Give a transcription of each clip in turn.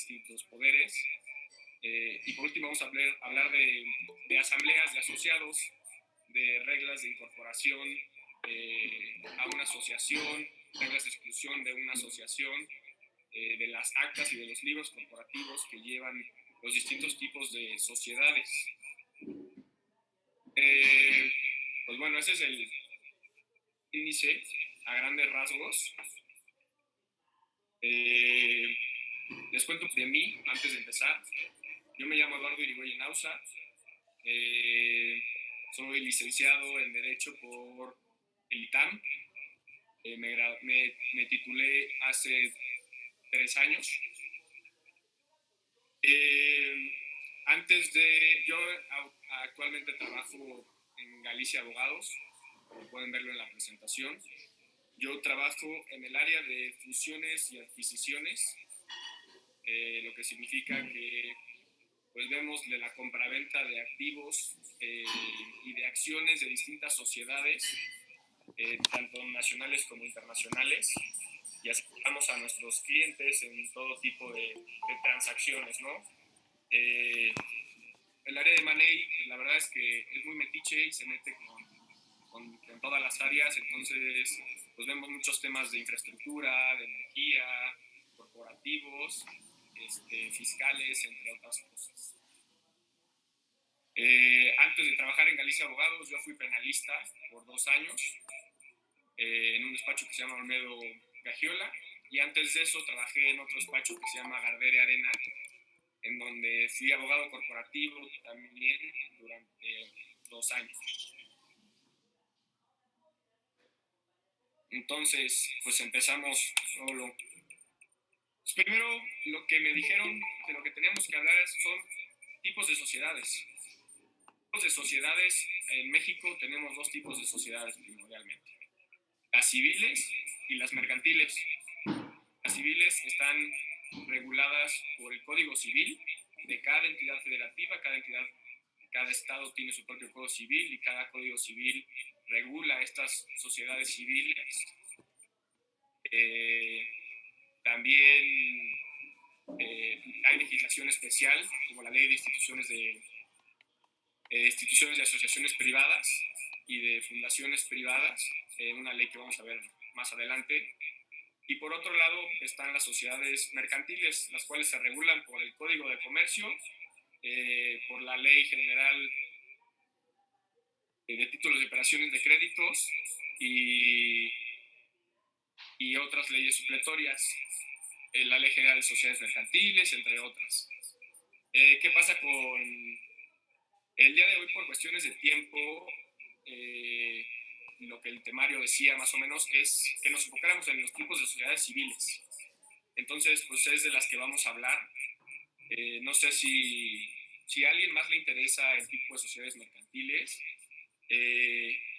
distintos poderes. Y por último vamos a hablar de asambleas de asociados, de reglas de incorporación a una asociación, reglas de exclusión de una asociación, de las actas y de los libros corporativos que llevan los distintos tipos de sociedades. Pues bueno, ese es el índice a grandes rasgos. Les cuento de mí antes de empezar. Yo me llamo Eduardo Irigoyen Ausa. Soy licenciado en Derecho por el ITAM. Me titulé hace 3 años. Yo actualmente trabajo en Galicia Abogados, como pueden verlo en la presentación. Yo trabajo en el área de fusiones y adquisiciones, lo que significa que pues vemos de la compraventa de activos y de acciones de distintas sociedades, tanto nacionales como internacionales, y asesoramos a nuestros clientes en todo tipo de transacciones, ¿no? El área de Money, pues la verdad es que es muy metiche y se mete con todas las áreas, entonces pues vemos muchos temas de infraestructura, de energía, corporativos, fiscales, entre otras cosas. Antes de trabajar en Galicia Abogados, yo fui penalista por 2 años en un despacho que se llama Olmedo Gagiola, y antes de eso trabajé en otro despacho que se llama Gardere Arena, en donde fui abogado corporativo también durante 2 años. Entonces, pues empezamos solo. Pues primero, lo que me dijeron de lo que teníamos que hablar son tipos de sociedades. Tipos de sociedades, en México tenemos 2 tipos de sociedades primordialmente: las civiles y las mercantiles. Las civiles están reguladas por el Código Civil de cada entidad federativa. Cada estado tiene su propio Código Civil y cada Código Civil regula estas sociedades civiles. También hay legislación especial, como la Ley de Instituciones de Asociaciones Privadas y de Fundaciones Privadas, una ley que vamos a ver más adelante. Y por otro lado están las sociedades mercantiles, las cuales se regulan por el Código de Comercio, por la Ley General de Títulos de Operaciones de Créditos y otras leyes supletorias, la Ley General de Sociedades Mercantiles, entre otras. ¿Qué pasa con el día de hoy? Por cuestiones de tiempo, lo que el temario decía más o menos es que nos enfocáramos en los tipos de sociedades civiles. Entonces, pues es de las que vamos a hablar. No sé si a alguien más le interesa el tipo de sociedades mercantiles.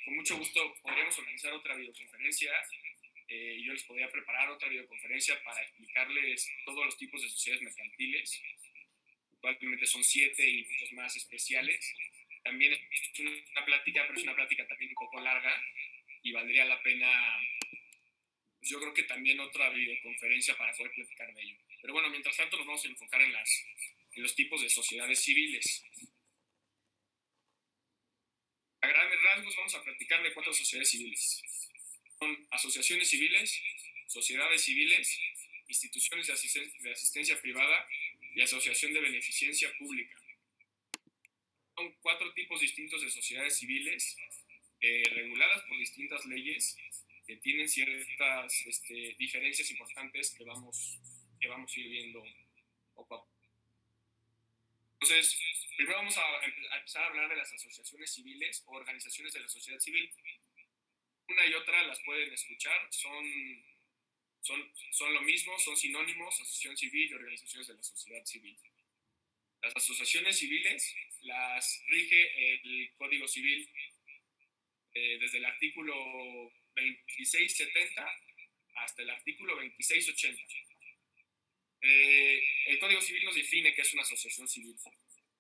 Con mucho gusto podríamos organizar otra videoconferencia. Yo les podría preparar otra videoconferencia para explicarles todos los tipos de sociedades mercantiles. Actualmente son 7 y muchos más especiales. También es una plática, pero es una plática también un poco larga y valdría la pena, pues yo creo que también otra videoconferencia para poder platicar de ello. Pero bueno, mientras tanto nos vamos a enfocar en los tipos de sociedades civiles. A grandes rasgos vamos a platicar de 4 sociedades civiles. Son asociaciones civiles, sociedades civiles, instituciones de asistencia privada y asociación de beneficencia pública. Son 4 tipos distintos de sociedades civiles reguladas por distintas leyes que tienen ciertas diferencias importantes que vamos a ir viendo poco a poco. Entonces, primero vamos a empezar a hablar de las asociaciones civiles o organizaciones de la sociedad civil. Una y otra las pueden escuchar, son lo mismo, son sinónimos: asociación civil y organizaciones de la sociedad civil. Las asociaciones civiles las rige el Código Civil desde el artículo 2670 hasta el artículo 2680. El Código Civil nos define qué es una asociación civil.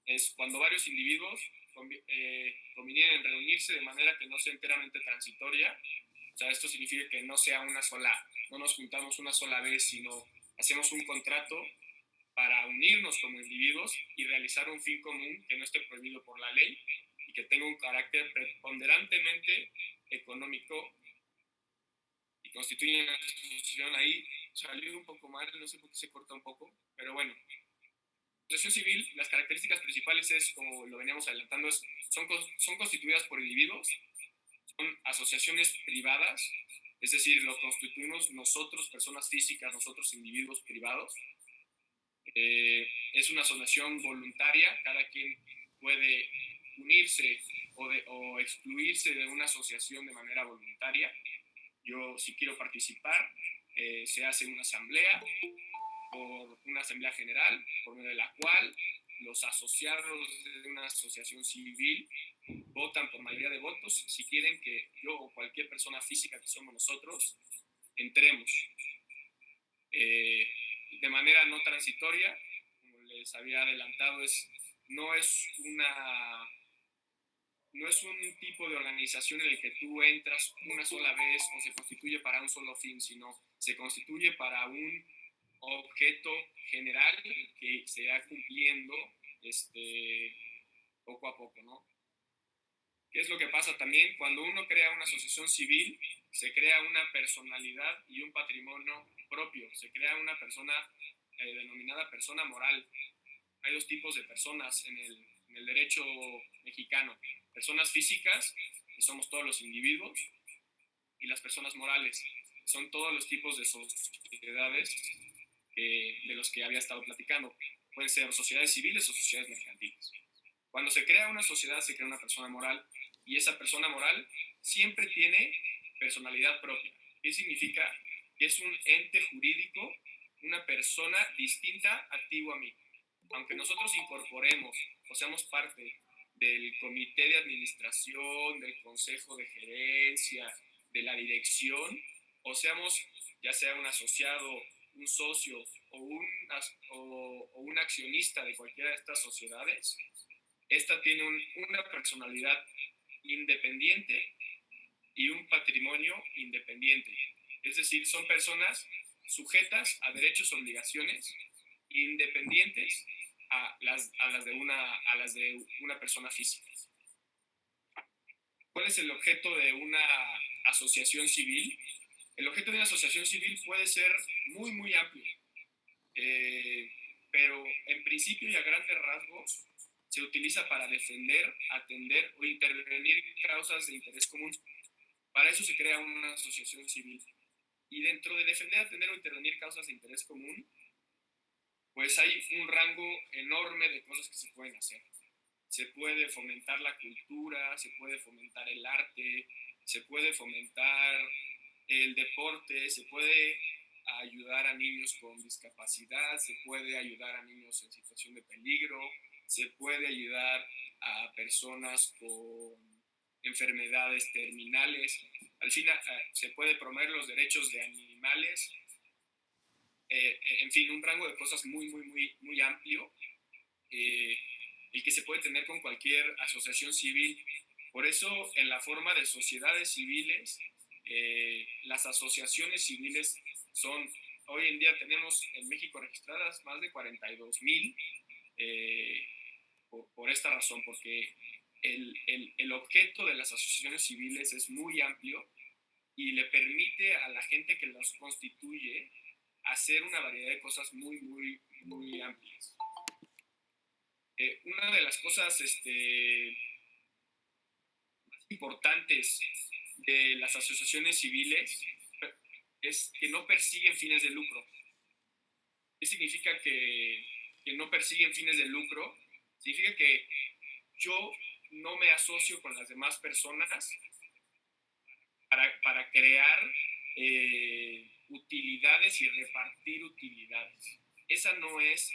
Es cuando varios individuos convienen en reunirse de manera que no sea enteramente transitoria. O sea, esto significa que no sea no nos juntamos una sola vez, sino hacemos un contrato para unirnos como individuos y realizar un fin común que no esté prohibido por la ley y que tenga un carácter preponderantemente económico y constituye una asociación. Ahí salió un poco mal, no sé por qué se corta un poco, pero bueno. Asociación civil, las características principales es, como lo veníamos adelantando, son constituidas por individuos, son asociaciones privadas, es decir, lo constituimos nosotros, personas físicas, nosotros individuos privados. Es una asociación voluntaria, cada quien puede unirse o excluirse de una asociación de manera voluntaria. Yo, si quiero participar, se hace una asamblea, por una asamblea general, por medio de la cual los asociados de una asociación civil votan por mayoría de votos si quieren que yo o cualquier persona física que somos nosotros entremos. De manera no transitoria, como les había adelantado, no es un tipo de organización en el que tú entras una sola vez o se constituye para un solo fin, sino se constituye para un objeto general que se va cumpliendo poco a poco, ¿no? ¿Qué es lo que pasa también? Cuando uno crea una asociación civil, se crea una personalidad y un patrimonio propio. Se crea una persona denominada persona moral. Hay dos tipos de personas en el derecho mexicano. Personas físicas, que somos todos los individuos, y las personas morales, son todos los tipos de sociedades de los que había estado platicando. Pueden ser sociedades civiles o sociedades mercantiles. Cuando se crea una sociedad, se crea una persona moral, y esa persona moral siempre tiene personalidad propia. ¿Qué significa? Que es un ente jurídico, una persona distinta a ti o a mí. Aunque nosotros incorporemos o seamos parte del comité de administración, del consejo de gerencia, de la dirección, o seamos ya sea un asociado, un socio o un accionista de cualquiera de estas sociedades, esta tiene una personalidad independiente y un patrimonio independiente. Es decir, son personas sujetas a derechos y obligaciones independientes a las de una persona física. ¿Cuál es el objeto de una asociación civil? El objeto de una asociación civil puede ser muy, muy amplio, pero en principio y a grandes rasgos se utiliza para defender, atender o intervenir causas de interés común. Para eso se crea una asociación civil. Y dentro de defender, atender o intervenir causas de interés común, pues hay un rango enorme de cosas que se pueden hacer. Se puede fomentar la cultura, se puede fomentar el arte, se puede fomentar el deporte, se puede ayudar a niños con discapacidad, se puede ayudar a niños en situación de peligro, se puede ayudar a personas con enfermedades terminales. Al final, se puede promover los derechos de animales. En fin, un rango de cosas muy, muy, muy, muy amplio, el que se puede tener con cualquier asociación civil. Por eso, en la forma de sociedades civiles, las asociaciones civiles son, hoy en día tenemos en México registradas más de 42,000, por esta razón, porque el objeto de las asociaciones civiles es muy amplio y le permite a la gente que las constituye hacer una variedad de cosas muy, muy, muy amplias. Una de las cosas más importantes de las asociaciones civiles es que no persiguen fines de lucro. ¿Qué significa que no persiguen fines de lucro? Significa que yo no me asocio con las demás personas para crear utilidades y repartir utilidades. Esa no es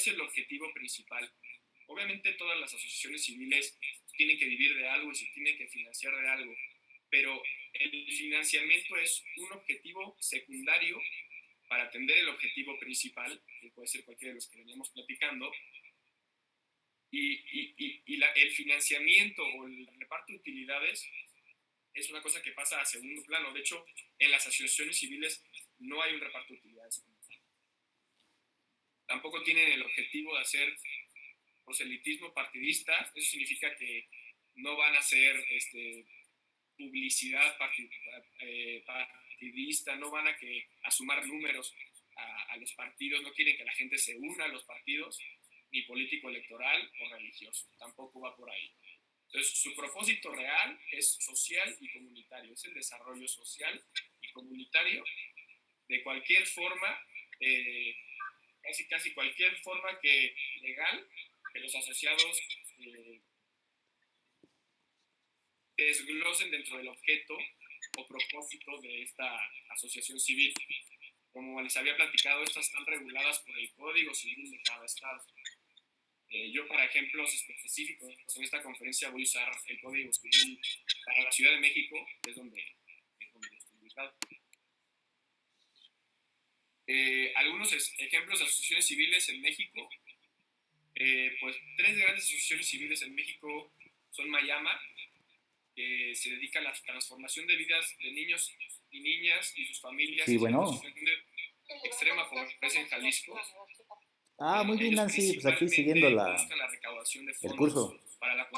el objetivo principal. Obviamente todas las asociaciones civiles tienen que vivir de algo y se tienen que financiar de algo, pero el financiamiento es un objetivo secundario para atender el objetivo principal, que puede ser cualquiera de los que veníamos platicando, y el financiamiento o el reparto de utilidades es una cosa que pasa a segundo plano. De hecho, en las asociaciones civiles no hay un reparto de utilidades. Tampoco tienen el objetivo de hacer proselitismo partidista. Eso significa que no van a hacer publicidad partidista, no van a sumar números a los partidos, no quieren que la gente se una a los partidos, ni político electoral o religioso, tampoco va por ahí. Entonces, su propósito real es social y comunitario, es el desarrollo social y comunitario de cualquier forma, casi cualquier forma legal que los asociados desglosen dentro del objeto o propósito de esta asociación civil. Como les había platicado, estas están reguladas por el Código Civil de cada estado. Yo, para ejemplos específicos, en esta conferencia voy a usar el Código Civil para la Ciudad de México, que es donde estoy ubicado. Algunos ejemplos de asociaciones civiles en México. Pues 3 grandes asociaciones civiles en México son Mayama, que se dedica a la transformación de vidas de niños y niñas y sus familias Sí, en bueno. situación de extrema pobreza en Jalisco. Muy bien, Ellos Nancy, pues aquí siguiendo principalmente buscan la recaudación de el fondos curso. para la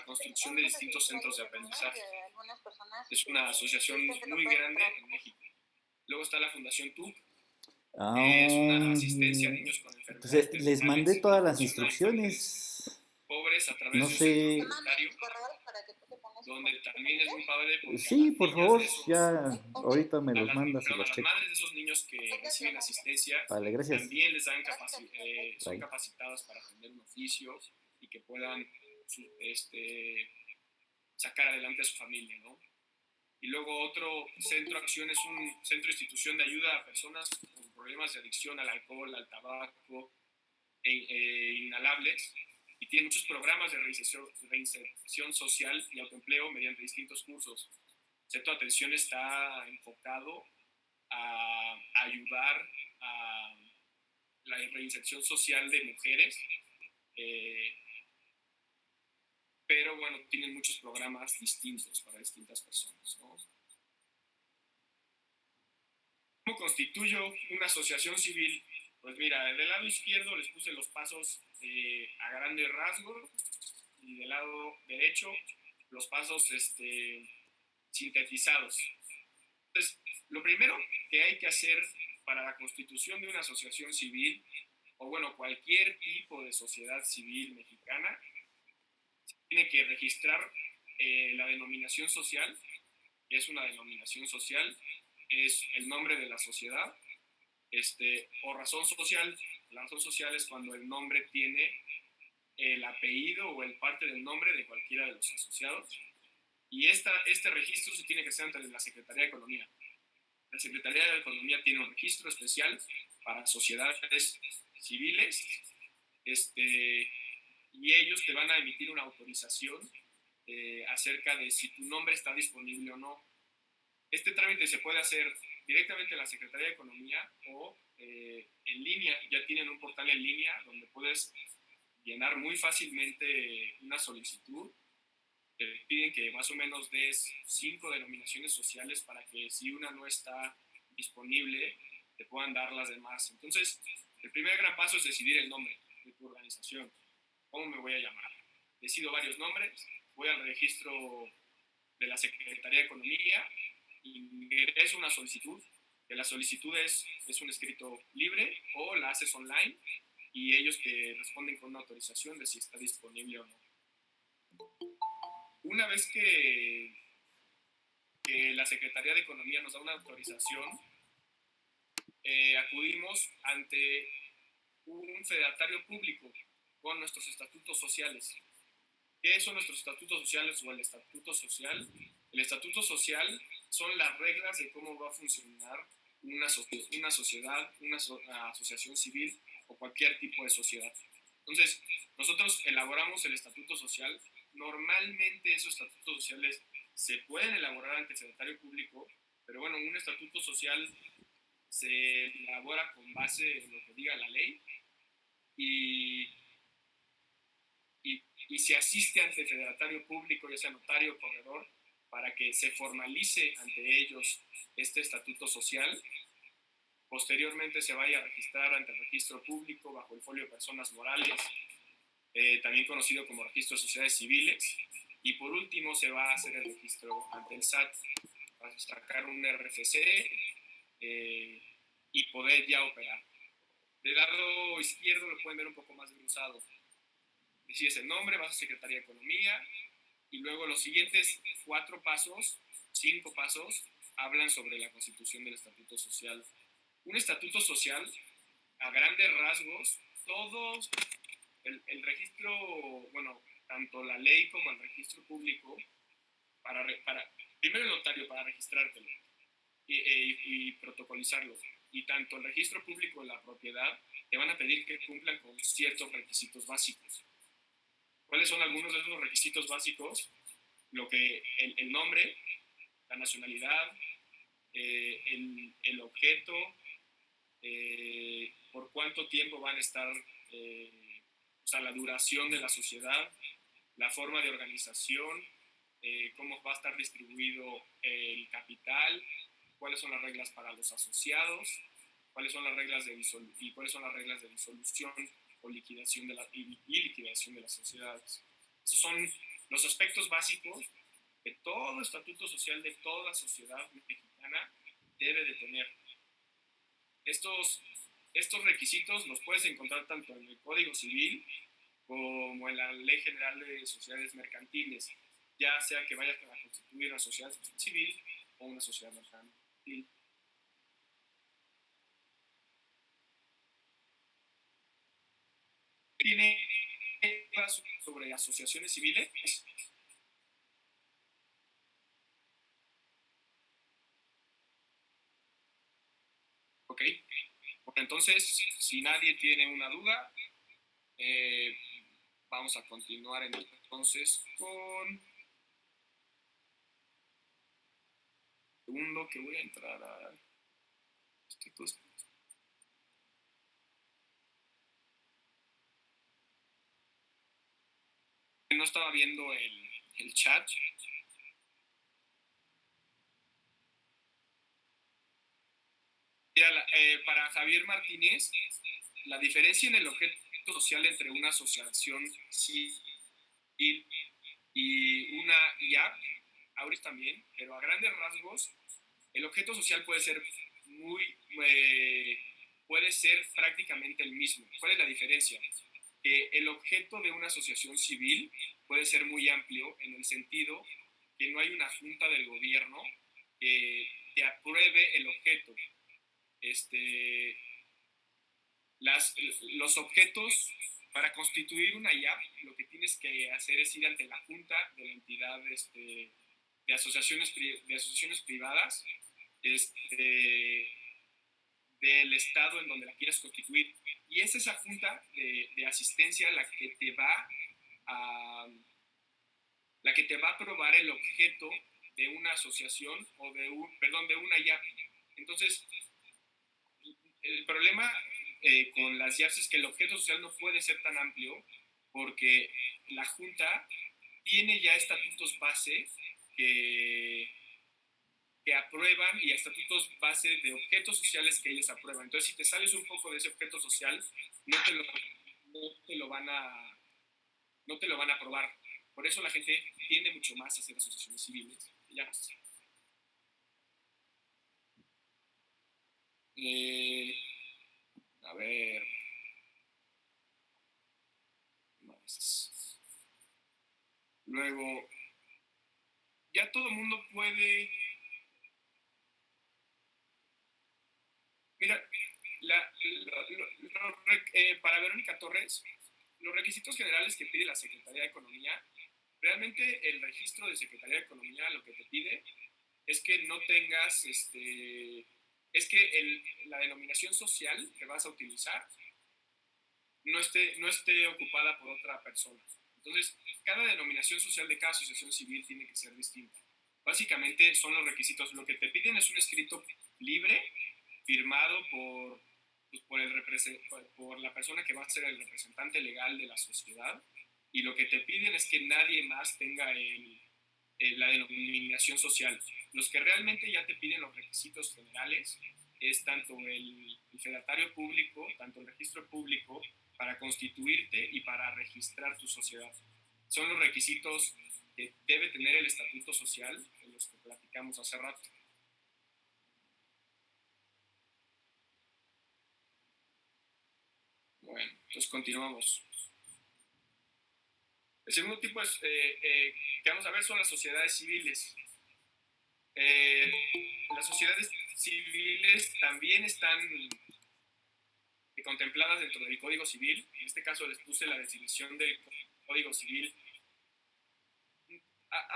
construcción de distintos centros de aprendizaje. Es una asociación muy grande en México. Luego está la Fundación TUC, que es una asistencia a niños con enfermedades Pues les mandé terminales todas y las atención a infantes instrucciones. pobres a través No de un centro sé. comunitario, donde también es muy padre porque Sí, por favor, ya ahorita me los mandas y a los las checo. madres de esos niños que reciben asistencia Vale, gracias. también les dan son Bye. capacitadas para aprender un oficio y que puedan sacar adelante a su familia, ¿no? Y luego otro centro de acción es un centro de institución de ayuda a personas con problemas de adicción al alcohol, al tabaco, inhalables, y tiene muchos programas de reinserción social y autoempleo mediante distintos cursos. El centro de atención está enfocado a ayudar a la reinserción social de mujeres, pero bueno, tienen muchos programas distintos para distintas personas, ¿no? ¿Cómo constituyo una asociación civil? Pues mira, del lado izquierdo les puse los pasos a grandes rasgos y del lado derecho los pasos sintetizados. Entonces, lo primero que hay que hacer para la constitución de una asociación civil, o bueno, cualquier tipo de sociedad civil mexicana, tiene que registrar la denominación social, que es una denominación social, es el nombre de la sociedad, o razón social. La razón social es cuando el nombre tiene el apellido o el parte del nombre de cualquiera de los asociados. Y este registro se tiene que hacer ante la Secretaría de Economía. La Secretaría de Economía tiene un registro especial para sociedades civiles, y ellos te van a emitir una autorización acerca de si tu nombre está disponible o no. Este trámite se puede hacer directamente en la Secretaría de Economía o en línea. Ya tienen un portal en línea donde puedes llenar muy fácilmente una solicitud. Te piden que más o menos des 5 denominaciones sociales para que si una no está disponible, te puedan dar las demás. Entonces, el primer gran paso es decidir el nombre de tu organización. ¿Cómo me voy a llamar? Decido varios nombres, voy al registro de la Secretaría de Economía, ingreso una solicitud, que la solicitud es un escrito libre o la haces online y ellos te responden con una autorización de si está disponible o no. Una vez que la Secretaría de Economía nos da una autorización, acudimos ante un fedatario público con nuestros estatutos sociales. ¿Qué son nuestros estatutos sociales o el estatuto social? El estatuto social son las reglas de cómo va a funcionar una sociedad, una asociación civil o cualquier tipo de sociedad. Entonces, nosotros elaboramos el estatuto social. Normalmente esos estatutos sociales se pueden elaborar ante el secretario público, pero bueno, un estatuto social se elabora con base en lo que diga la ley y se asiste ante el federatario público, ya sea notario o corredor, para que se formalice ante ellos este estatuto social Posteriormente se vaya a registrar ante el registro público bajo el folio de personas morales, también conocido como registro de sociedades civiles. Y por último se va a hacer el registro ante el SAT, para sacar un RFC y poder ya operar. Del lado izquierdo lo pueden ver un poco más desglosado. Decides el nombre, vas a Secretaría de Economía, y luego los siguientes 4 pasos, 5 pasos, hablan sobre la constitución del estatuto social. Un estatuto social, a grandes rasgos, todos, el registro, bueno, tanto la ley como el registro público, primero el notario para registrártelo y protocolizarlo, y tanto el registro público de la propiedad te van a pedir que cumplan con ciertos requisitos básicos. ¿Cuáles son algunos de esos requisitos básicos? El nombre, la nacionalidad, el objeto, por cuánto tiempo van a estar, o sea, la duración de la sociedad, la forma de organización, cómo va a estar distribuido el capital, cuáles son las reglas para los asociados, cuáles son las reglas de disolución o liquidación y liquidación de las sociedades. Esos son los aspectos básicos que todo estatuto social de toda sociedad mexicana debe de tener. Estos requisitos los puedes encontrar tanto en el Código Civil como en la Ley General de Sociedades Mercantiles, ya sea que vayas a constituir una sociedad civil o una sociedad mercantil. Tiene sobre asociaciones civiles. Ok, bueno, entonces, si nadie tiene una duda, vamos a continuar entonces con segundo que voy a entrar a este cosa. No estaba viendo el chat. Mira, para Javier Martínez, la diferencia en el objeto social entre una asociación civil y una IAP, ahorita también, pero a grandes rasgos, el objeto social puede ser puede ser prácticamente el mismo. ¿Cuál es la diferencia? Que el objeto de una asociación civil puede ser muy amplio en el sentido que no hay una junta del gobierno que apruebe el objeto. Los objetos, para constituir una IAP, lo que tienes que hacer es ir ante la junta de la entidad de asociaciones privadas del estado en donde la quieras constituir. Y es esa junta de asistencia la que te va a aprobar el objeto de una asociación o de una IAP. Entonces, el problema con las IAPs es que el objeto social no puede ser tan amplio porque la Junta tiene ya estatutos base que aprueban y estatutos base de objetos sociales que ellos aprueban. Entonces, si te sales un poco de ese objeto social, no te lo van a aprobar. Por eso la gente tiende mucho más a hacer asociaciones civiles. Ya. A ver. Más. Luego, ya todo el mundo puede. Mira, para Verónica Torres, los requisitos generales que pide la Secretaría de Economía, realmente el registro de Secretaría de Economía lo que te pide es que no tengas, es que la denominación social que vas a utilizar no esté ocupada por otra persona. Entonces, cada denominación social de cada asociación civil tiene que ser distinta. Básicamente son los requisitos. Lo que te piden es un escrito libre, firmado por la persona que va a ser el representante legal de la sociedad, y lo que te piden es que nadie más tenga la denominación social. Los que realmente ya te piden los requisitos generales es tanto el fedatario público, tanto el registro público para constituirte y para registrar tu sociedad. Son los requisitos que debe tener el estatuto social, de los que platicamos hace rato. Bueno, entonces continuamos. El segundo tipo que vamos a ver son las sociedades civiles. Las sociedades civiles también están contempladas dentro del Código Civil. En este caso les puse la definición del Código Civil.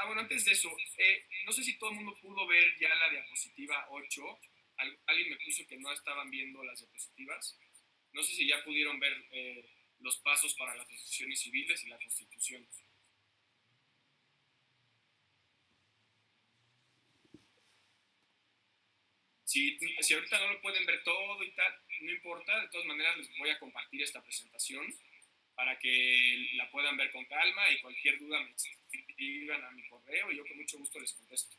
Bueno, antes de eso, no sé si todo el mundo pudo ver ya la diapositiva 8. Alguien me puso que no estaban viendo las diapositivas. No sé si ya pudieron ver los pasos para las asociaciones civiles y la Constitución. Si ahorita no lo pueden ver todo y tal, no importa, de todas maneras les voy a compartir esta presentación para que la puedan ver con calma y cualquier duda me escriban a mi correo y yo con mucho gusto les contesto.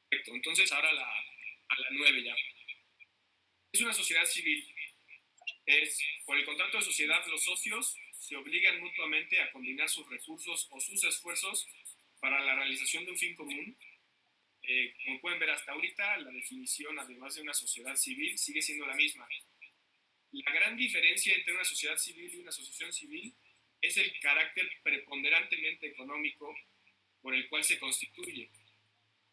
Perfecto, entonces ahora a la 9 ya. Es una sociedad civil. Por el contrato de sociedad, los socios se obligan mutuamente a combinar sus recursos o sus esfuerzos para la realización de un fin común. Como pueden ver hasta ahorita, la definición, además de una sociedad civil, sigue siendo la misma. La gran diferencia entre una sociedad civil y una asociación civil es el carácter preponderantemente económico por el cual se constituye.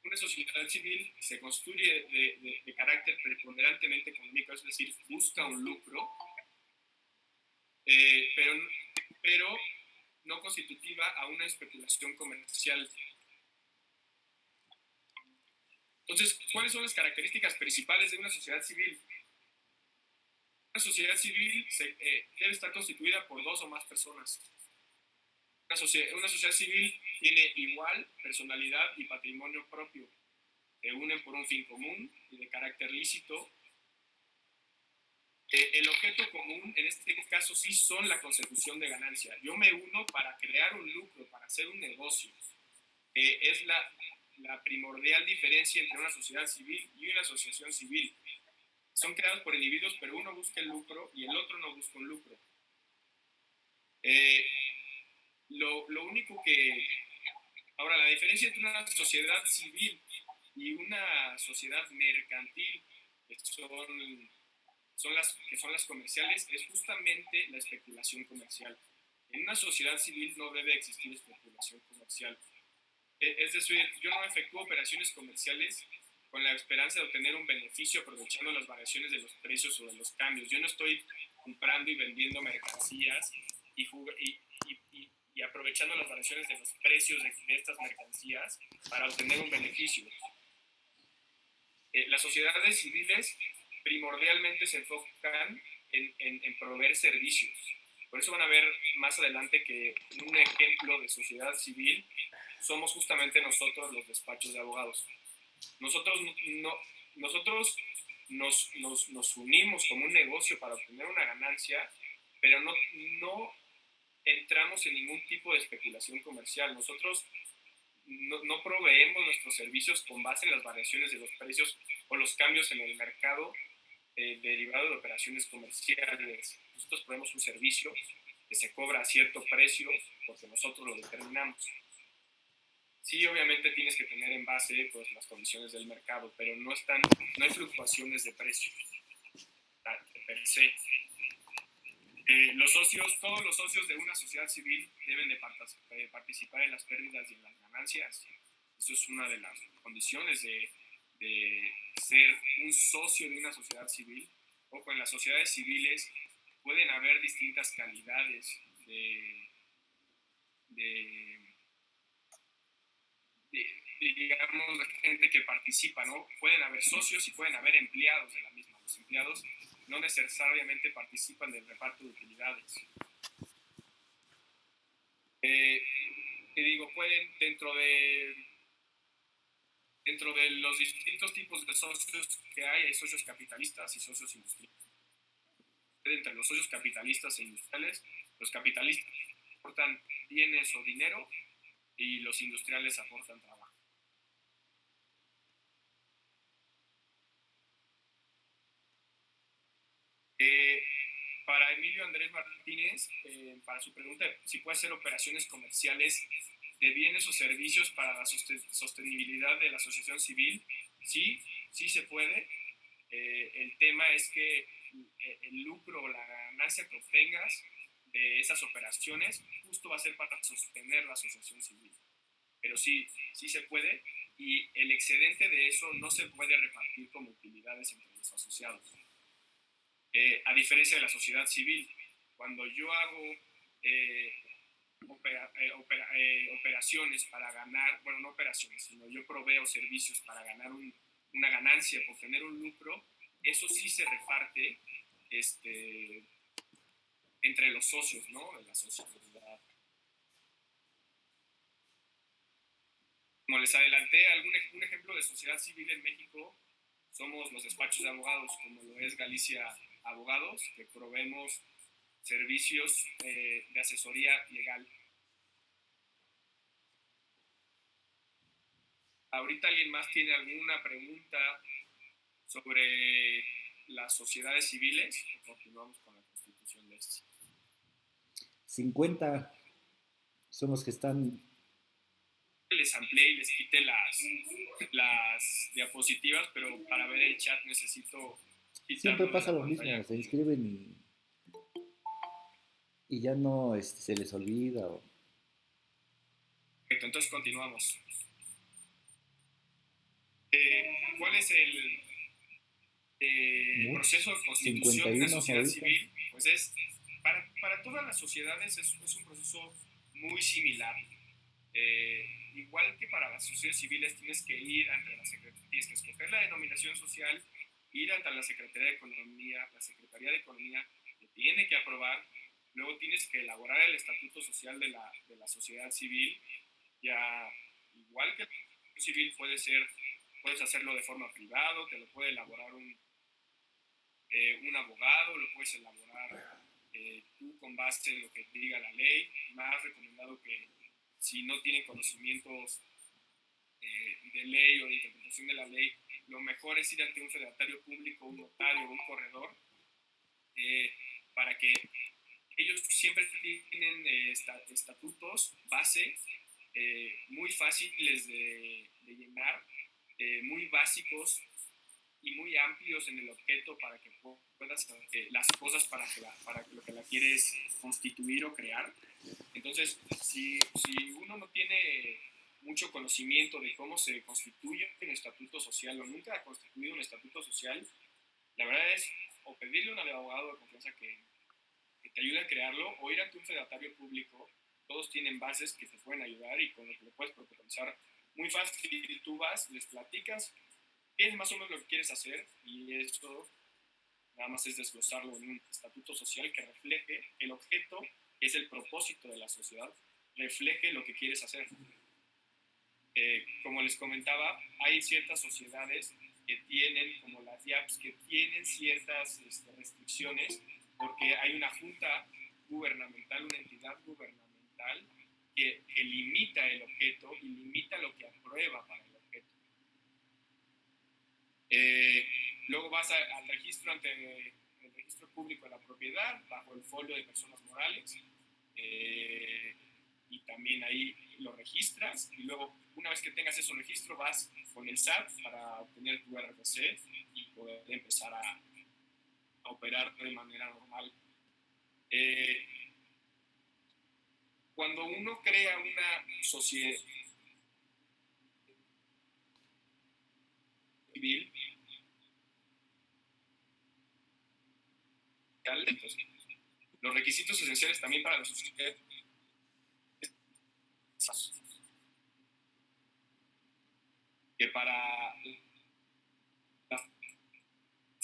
Una sociedad civil se construye de carácter preponderantemente económico, es decir, busca un lucro, pero no constitutiva a una especulación comercial. Entonces, ¿cuáles son las características principales de una sociedad civil? Una sociedad civil debe estar constituida por 2 o más personas. Una sociedad civil tiene igual personalidad y patrimonio propio. Se unen por un fin común y de carácter lícito. El objeto común, en este caso, sí son la consecución de ganancia. Yo me uno para crear un lucro, para hacer un negocio. Es la primordial diferencia entre una sociedad civil y una asociación civil. Son creados por individuos, pero uno busca el lucro y el otro no busca un lucro. Lo único que... Ahora, la diferencia entre una sociedad civil y una sociedad mercantil, que son las comerciales, es justamente la especulación comercial. En una sociedad civil no debe existir especulación comercial. Es decir, yo no efectúo operaciones comerciales con la esperanza de obtener un beneficio aprovechando las variaciones de los precios o de los cambios. Yo no estoy comprando y vendiendo mercancías y aprovechando las variaciones de los precios de estas mercancías para obtener un beneficio. Las sociedades civiles primordialmente se enfocan en proveer servicios. Por eso van a ver más adelante que un ejemplo de sociedad civil somos justamente nosotros, los despachos de abogados. Nosotros nos unimos como un negocio para obtener una ganancia, pero no entramos en ningún tipo de especulación comercial. Nosotros no proveemos nuestros servicios con base en las variaciones de los precios o los cambios en el mercado derivado de operaciones comerciales. Nosotros proveemos un servicio que se cobra a cierto precio porque nosotros lo determinamos. Sí, obviamente tienes que tener en base pues, las condiciones del mercado, pero no hay fluctuaciones de precios per se. Todos los socios de una sociedad civil deben de participar en las pérdidas y en las ganancias. Eso es una de las condiciones de ser un socio de una sociedad civil. Ojo, en las sociedades civiles pueden haber distintas calidades digamos, la gente que participa, ¿no? Pueden haber socios y pueden haber empleados de la misma. Los empleados no necesariamente participan del reparto de utilidades. Te digo, pueden, dentro de los distintos tipos de socios que hay socios capitalistas y socios industriales. Entre los socios capitalistas e industriales, los capitalistas aportan bienes o dinero y los industriales aportan trabajo. para Emilio Andrés Martínez, para su pregunta, si puede hacer operaciones comerciales de bienes o servicios para la sostenibilidad de la asociación civil, sí, sí se puede. El tema es que el lucro o la ganancia que obtengas de esas operaciones justo va a ser para sostener la asociación civil. Pero sí, sí se puede, y el excedente de eso no se puede repartir como utilidades entre los asociados. A diferencia de la sociedad civil, cuando yo hago operaciones para ganar, bueno, no operaciones, sino yo proveo servicios para ganar una ganancia, por tener un lucro, eso sí se reparte entre los socios, ¿no? De la sociedad. Como les adelanté, un ejemplo de sociedad civil en México somos los despachos de abogados, como lo es Galicia Abogados, que proveemos servicios de asesoría legal. ¿Ahorita alguien más tiene alguna pregunta sobre las sociedades civiles? O continuamos con la constitución de este. 50 son los que están. Les amplié y les quité las diapositivas, pero para ver el chat necesito Siempre quitarlo de pasa la lo mismo, pantalla. se inscriben y ya no se les olvida. Perfecto, entonces continuamos. ¿Cuál es el proceso de constitución de una 51 sociedad ahorita. civil? Pues es, para todas las sociedades es un proceso muy similar. Igual que para las sociedades civiles tienes que ir ante la Secretaría, tienes que escoger la denominación social, ir ante la Secretaría de Economía, la Secretaría de Economía te tiene que aprobar, luego tienes que elaborar el estatuto social de la sociedad civil. Ya, igual que el civil puedes hacerlo de forma privada, te lo puede elaborar un abogado, lo puedes elaborar tú con base en lo que te diga la ley. Más recomendado que si no tienen conocimientos de ley o de interpretación de la ley, lo mejor es ir ante un fedatario público, un notario, un corredor, para que ellos siempre tienen estatutos base muy fáciles de llenar, muy básicos y muy amplios en el objeto para que puedas las cosas para lo que la quieres constituir o crear. Entonces, si uno no tiene mucho conocimiento de cómo se constituye un estatuto social o nunca ha constituido un estatuto social, la verdad es o pedirle a un abogado de confianza que te ayude a crearlo, o ir ante un fedatario público. Todos tienen bases que te pueden ayudar y con lo que lo puedes protocolizar muy fácil. Tú vas, les platicas qué es más o menos lo que quieres hacer, y esto nada más es desglosarlo en un estatuto social que refleje el objeto, que es el propósito de la sociedad, refleje lo que quieres hacer. Como les comentaba, hay ciertas sociedades que tienen, como las IAPS, que tienen ciertas restricciones, porque hay una junta gubernamental, una entidad gubernamental que limita el objeto y limita lo que aprueba para el objeto. Luego vas al registro ante el registro público de la propiedad, bajo el folio de personas morales, y también ahí lo registras, y luego una vez que tengas esos registros vas con el SAT para obtener tu RFC y poder empezar a operar de manera normal. Cuando uno crea una sociedad civil, entonces, los requisitos esenciales también para la sociedad que para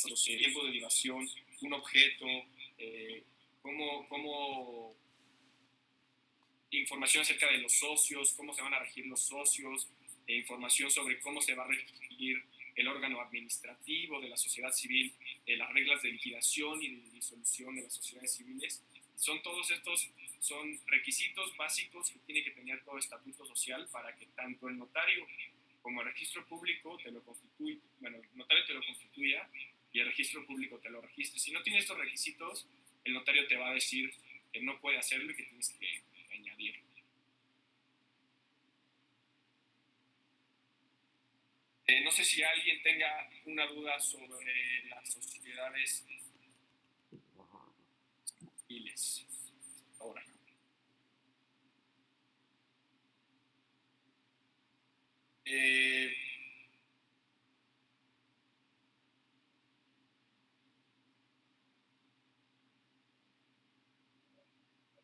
los tiempos de duración, un objeto, cómo información acerca de los socios, cómo se van a regir los socios, información sobre cómo se va a regir el órgano administrativo de la sociedad civil, las reglas de liquidación y de disolución de las sociedades civiles. Todos estos son requisitos básicos que tiene que tener todo estatuto social para que tanto el notario como el registro público te lo constituya, bueno, el notario te lo constituya y el registro público te lo registre. Si no tiene estos requisitos, el notario te va a decir que no puede hacerlo y que tienes que añadirlo. No sé si alguien tenga una duda sobre las sociedades civiles. Ahora.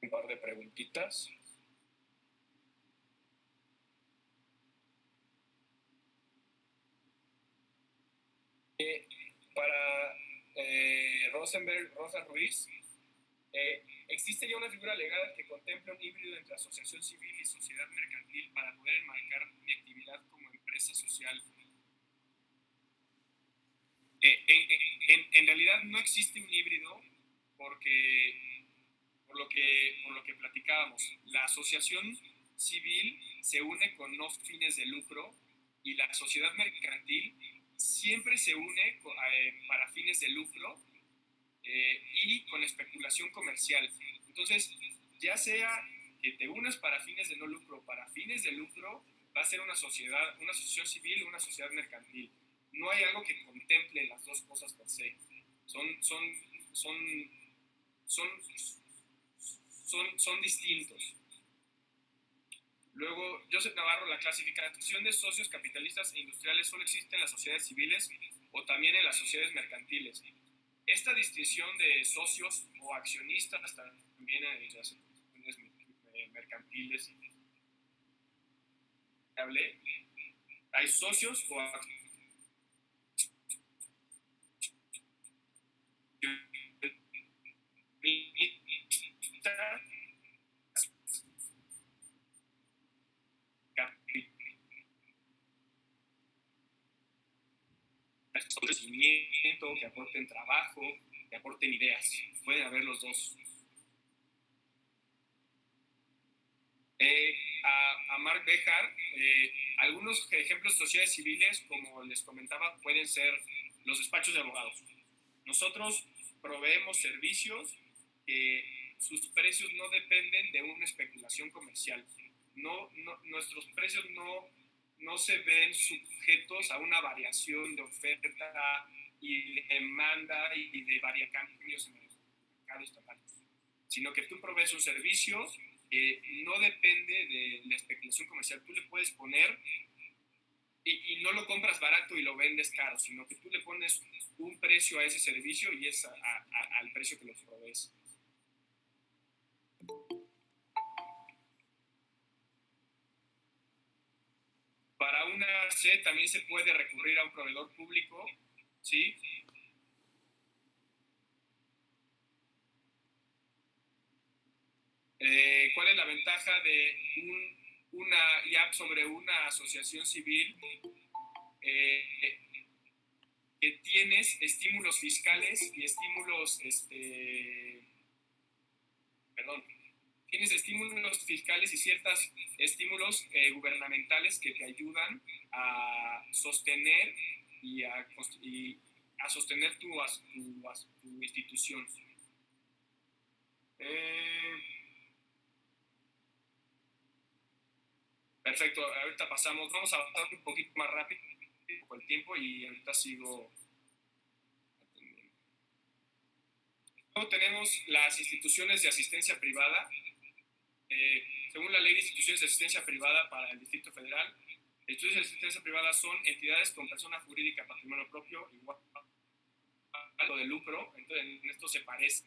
Un par de preguntitas. Para Rosa Ruiz, ¿existe ya una figura legal que contemple un híbrido entre asociación civil y sociedad mercantil para poder enmarcar mi actividad como empresa social? En realidad no existe un híbrido porque, por lo que platicábamos, la asociación civil se une con no fines de lucro y la sociedad mercantil siempre se une para fines de lucro y con especulación comercial. Entonces, ya sea que te unas para fines de no lucro, para fines de lucro, va a ser una sociedad, una asociación civil o una sociedad mercantil. No hay algo que contemple las dos cosas per se. Son, son, son distintos. Luego, Joseph Navarro, la clasificación de socios capitalistas e industriales solo existe en las sociedades civiles o también en las sociedades mercantiles. Esta distinción de socios o accionistas también en las sociedades mercantiles. Hay socios o accionistas crecimiento, que aporten trabajo, que aporten ideas. Pueden haber los dos. A Mark Behar, algunos ejemplos de sociedades civiles, como les comentaba, pueden ser los despachos de abogados. Nosotros proveemos servicios que sus precios no dependen de una especulación comercial. Nuestros precios no se ven sujetos a una variación de oferta y de demanda y de varios cambios en el mercado estatal, sino que tú provees un servicio que no depende de la especulación comercial. Tú le puedes poner y no lo compras barato y lo vendes caro, sino que tú le pones un precio a ese servicio y es al precio que lo provees. Para una C también se puede recurrir a un proveedor público, ¿sí? ¿Cuál es la ventaja de una IAP sobre una asociación civil? Que tienes estímulos fiscales y estímulos, tienes estímulos fiscales y ciertos estímulos gubernamentales que te ayudan a sostener y a sostener tu institución. Perfecto, ahorita pasamos, vamos a avanzar un poquito más rápido con el tiempo y ahorita sigo atendiendo. Luego tenemos las instituciones de asistencia privada. Según la Ley de Instituciones de Asistencia Privada para el Distrito Federal, instituciones de asistencia privada son entidades con persona jurídica, patrimonio propio, igual a de lucro. Entonces, en esto se parece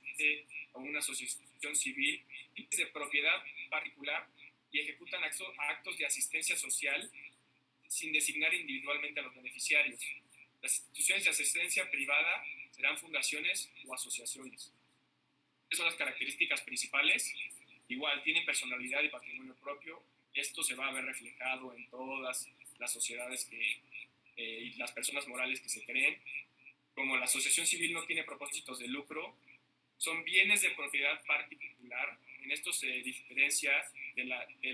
a una asociación civil de propiedad particular y ejecutan actos de asistencia social sin designar individualmente a los beneficiarios. Las instituciones de asistencia privada serán fundaciones o asociaciones. Esas son las características principales. Igual, tienen personalidad y patrimonio propio. Esto se va a ver reflejado en todas las sociedades y las personas morales que se creen. Como la asociación civil no tiene propósitos de lucro, son bienes de propiedad particular. En esto se diferencia de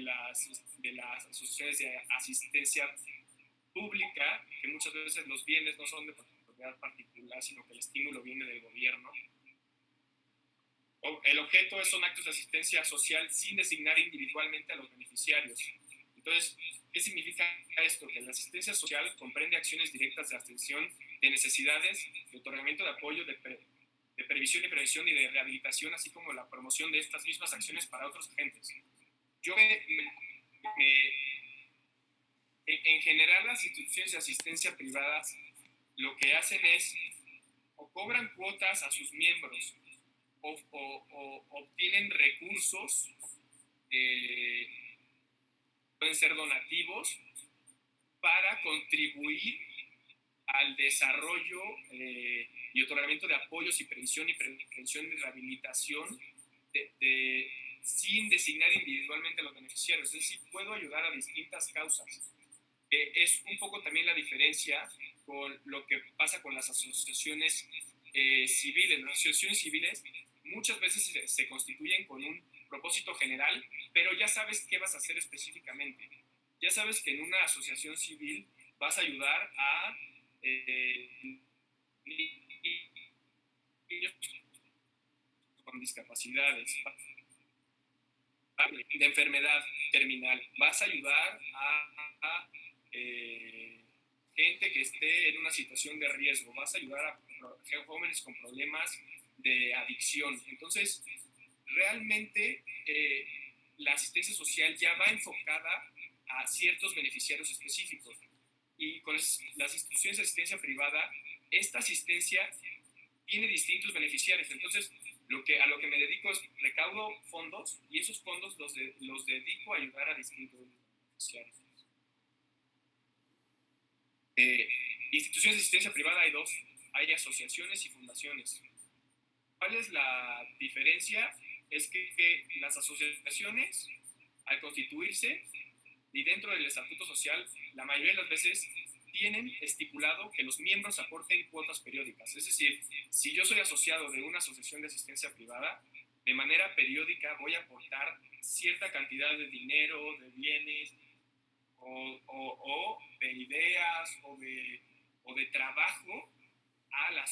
las asociaciones de asistencia pública, que muchas veces los bienes no son de propiedad particular, sino que el estímulo viene del gobierno. el objeto son actos de asistencia social sin designar individualmente a los beneficiarios. Entonces, ¿qué significa esto? Que la asistencia social comprende acciones directas de atención de necesidades, de otorgamiento de apoyo, de previsión y prevención y de rehabilitación, así como la promoción de estas mismas acciones para otros agentes. Yo en general, las instituciones de asistencia privadas lo que hacen es o cobran cuotas a sus miembros o obtienen recursos, pueden ser donativos, para contribuir al desarrollo y otorgamiento de apoyos y prevención y rehabilitación sin designar individualmente a los beneficiarios. Es decir, puedo ayudar a distintas causas. Es un poco también la diferencia con lo que pasa con las asociaciones civiles. Las asociaciones civiles muchas veces se constituyen con un propósito general, pero ya sabes qué vas a hacer específicamente. Ya sabes que en una asociación civil vas a ayudar a niños con discapacidades, de enfermedad terminal. Vas a ayudar a gente que esté en una situación de riesgo. Vas a ayudar a jóvenes con problemas de adicción. Entonces, realmente la asistencia social ya va enfocada a ciertos beneficiarios específicos. Y con las instituciones de asistencia privada, esta asistencia tiene distintos beneficiarios. Entonces, a lo que me dedico es recaudo fondos y esos fondos los dedico a ayudar a distintos beneficiarios. Instituciones de asistencia privada hay dos. Hay asociaciones y fundaciones. ¿Cuál es la diferencia? Es que las asociaciones, al constituirse y dentro del estatuto social, la mayoría de las veces tienen estipulado que los miembros aporten cuotas periódicas. Es decir, si yo soy asociado de una asociación de asistencia privada, de manera periódica voy a aportar cierta cantidad de dinero, de bienes, o de ideas, o de trabajo a la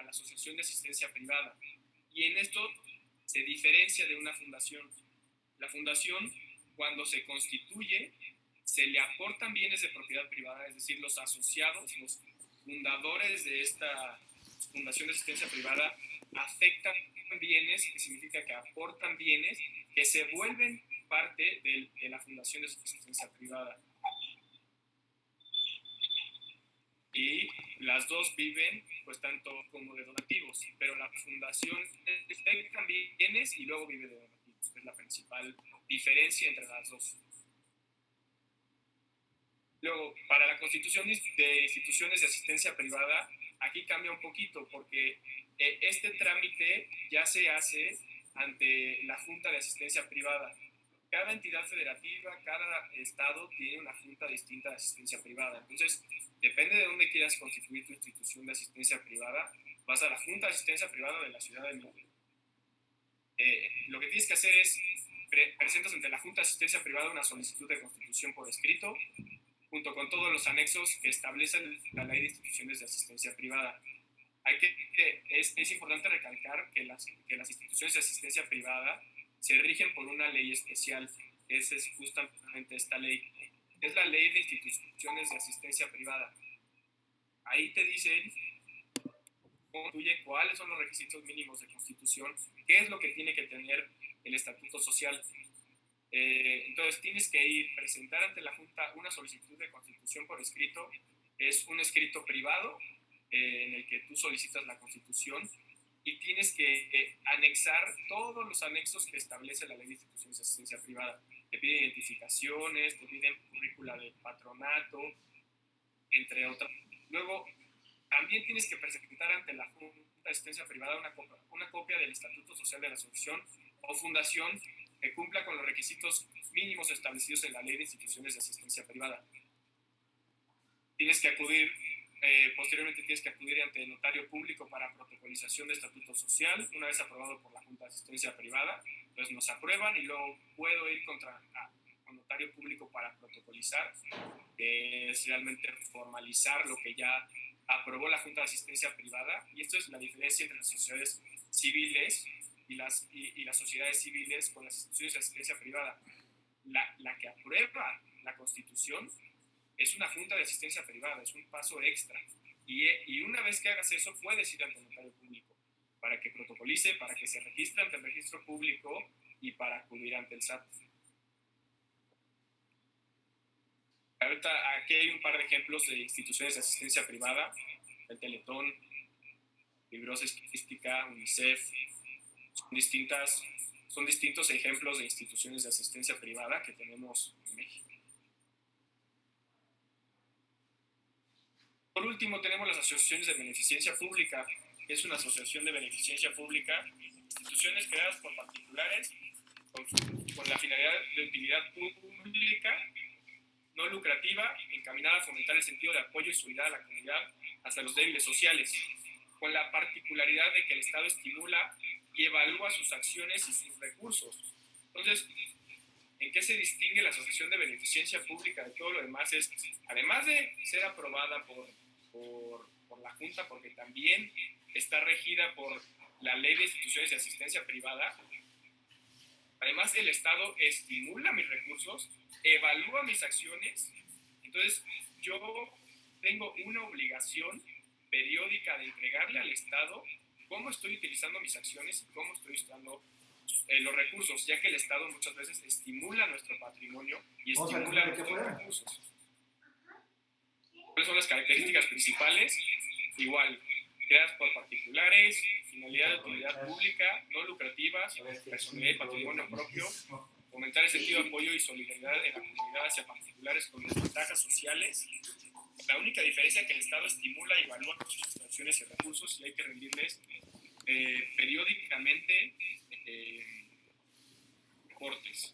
asociación de asistencia privada. Y en esto se diferencia de una fundación. La fundación, cuando se constituye, se le aportan bienes de propiedad privada, es decir, los asociados, los fundadores de esta fundación de asistencia privada afectan bienes, que significa que aportan bienes que se vuelven parte de la fundación de asistencia privada. Y las dos viven, pues, tanto como de donativos, pero la fundación afecta bienes y luego vive de donativos. Es la principal diferencia entre las dos. Luego, para la constitución de instituciones de asistencia privada, aquí cambia un poquito porque este trámite ya se hace ante la Junta de Asistencia Privada. Cada entidad federativa, cada estado tiene una junta distinta de asistencia privada. Entonces, depende de dónde quieras constituir tu institución de asistencia privada, vas a la Junta de Asistencia Privada de la Ciudad de México. Lo que tienes que hacer es presentas ante la Junta de Asistencia Privada una solicitud de constitución por escrito, junto con todos los anexos que establecen la Ley de Instituciones de Asistencia Privada. Es importante recalcar que las instituciones de asistencia privada se rigen por una ley especial. Esa es justamente esta ley. Es la Ley de Instituciones de Asistencia Privada. Ahí te dicen cuáles son los requisitos mínimos de constitución, qué es lo que tiene que tener el estatuto social. Entonces tienes que presentar ante la Junta una solicitud de constitución por escrito. Es un escrito privado en el que tú solicitas la constitución y tienes que anexar todos los anexos que establece la Ley de Instituciones de Asistencia Privada. Te piden identificaciones, te piden currícula del patronato, entre otras. Luego, también tienes que presentar ante la Junta de Asistencia Privada una copia del estatuto social de la asociación o fundación que cumpla con los requisitos mínimos establecidos en la Ley de Instituciones de Asistencia Privada. Posteriormente tienes que acudir ante el notario público para protocolización de estatuto social, una vez aprobado por la Junta de Asistencia Privada. Entonces nos aprueban y luego puedo ir con notario público para protocolizar, que es realmente formalizar lo que ya aprobó la Junta de Asistencia Privada. Y esto es la diferencia entre las sociedades civiles y las sociedades civiles con las instituciones de asistencia privada. La que aprueba la Constitución es una junta de asistencia privada, es un paso extra. Y una vez que hagas eso, puedes ir ante el notario público para que protocolice, para que se registre ante el registro público y para acudir ante el SAT. Ahorita aquí hay un par de ejemplos de instituciones de asistencia privada: el Teletón, Fibrosis Quística, UNICEF. Son distintos ejemplos de instituciones de asistencia privada que tenemos en México. Por último, tenemos las asociaciones de beneficencia pública, que es una asociación de beneficencia pública, instituciones creadas por particulares con la finalidad de utilidad pública, no lucrativa, encaminada a fomentar el sentido de apoyo y solidaridad a la comunidad hasta los débiles sociales, con la particularidad de que el Estado estimula y evalúa sus acciones y sus recursos. Entonces, ¿en qué se distingue la asociación de beneficencia pública de todo lo demás? Es, además de ser aprobada por la Junta, porque también está regida por la Ley de Instituciones de Asistencia Privada, además el Estado estimula mis recursos, evalúa mis acciones. Entonces, yo tengo una obligación periódica de entregarle al Estado cómo estoy utilizando mis acciones y cómo estoy usando los recursos, ya que el Estado muchas veces estimula nuestro patrimonio y estimula nuestros recursos. ¿Cuáles son las características principales? Igual, creadas por particulares, finalidad de utilidad pública, no lucrativas, personalidad y patrimonio propio, fomentar el sentido de apoyo y solidaridad en la comunidad hacia particulares con desventajas sociales. La única diferencia es que el Estado estimula y evalúa sus acciones y recursos y hay que rendirles periódicamente reportes.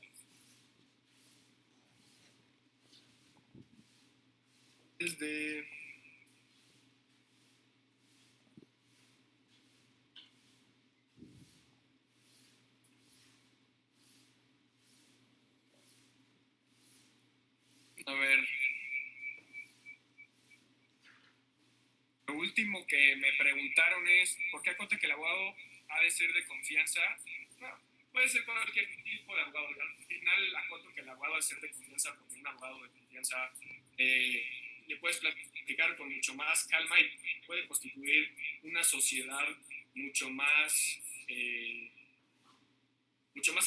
A ver, lo último que me preguntaron es, ¿por qué acote que el abogado ha de ser de confianza? No, puede ser cualquier tipo de abogado. Al final acoto que el abogado ha de ser de confianza porque un abogado de confianza le puedes platicar con mucho más calma y puede constituir una sociedad mucho más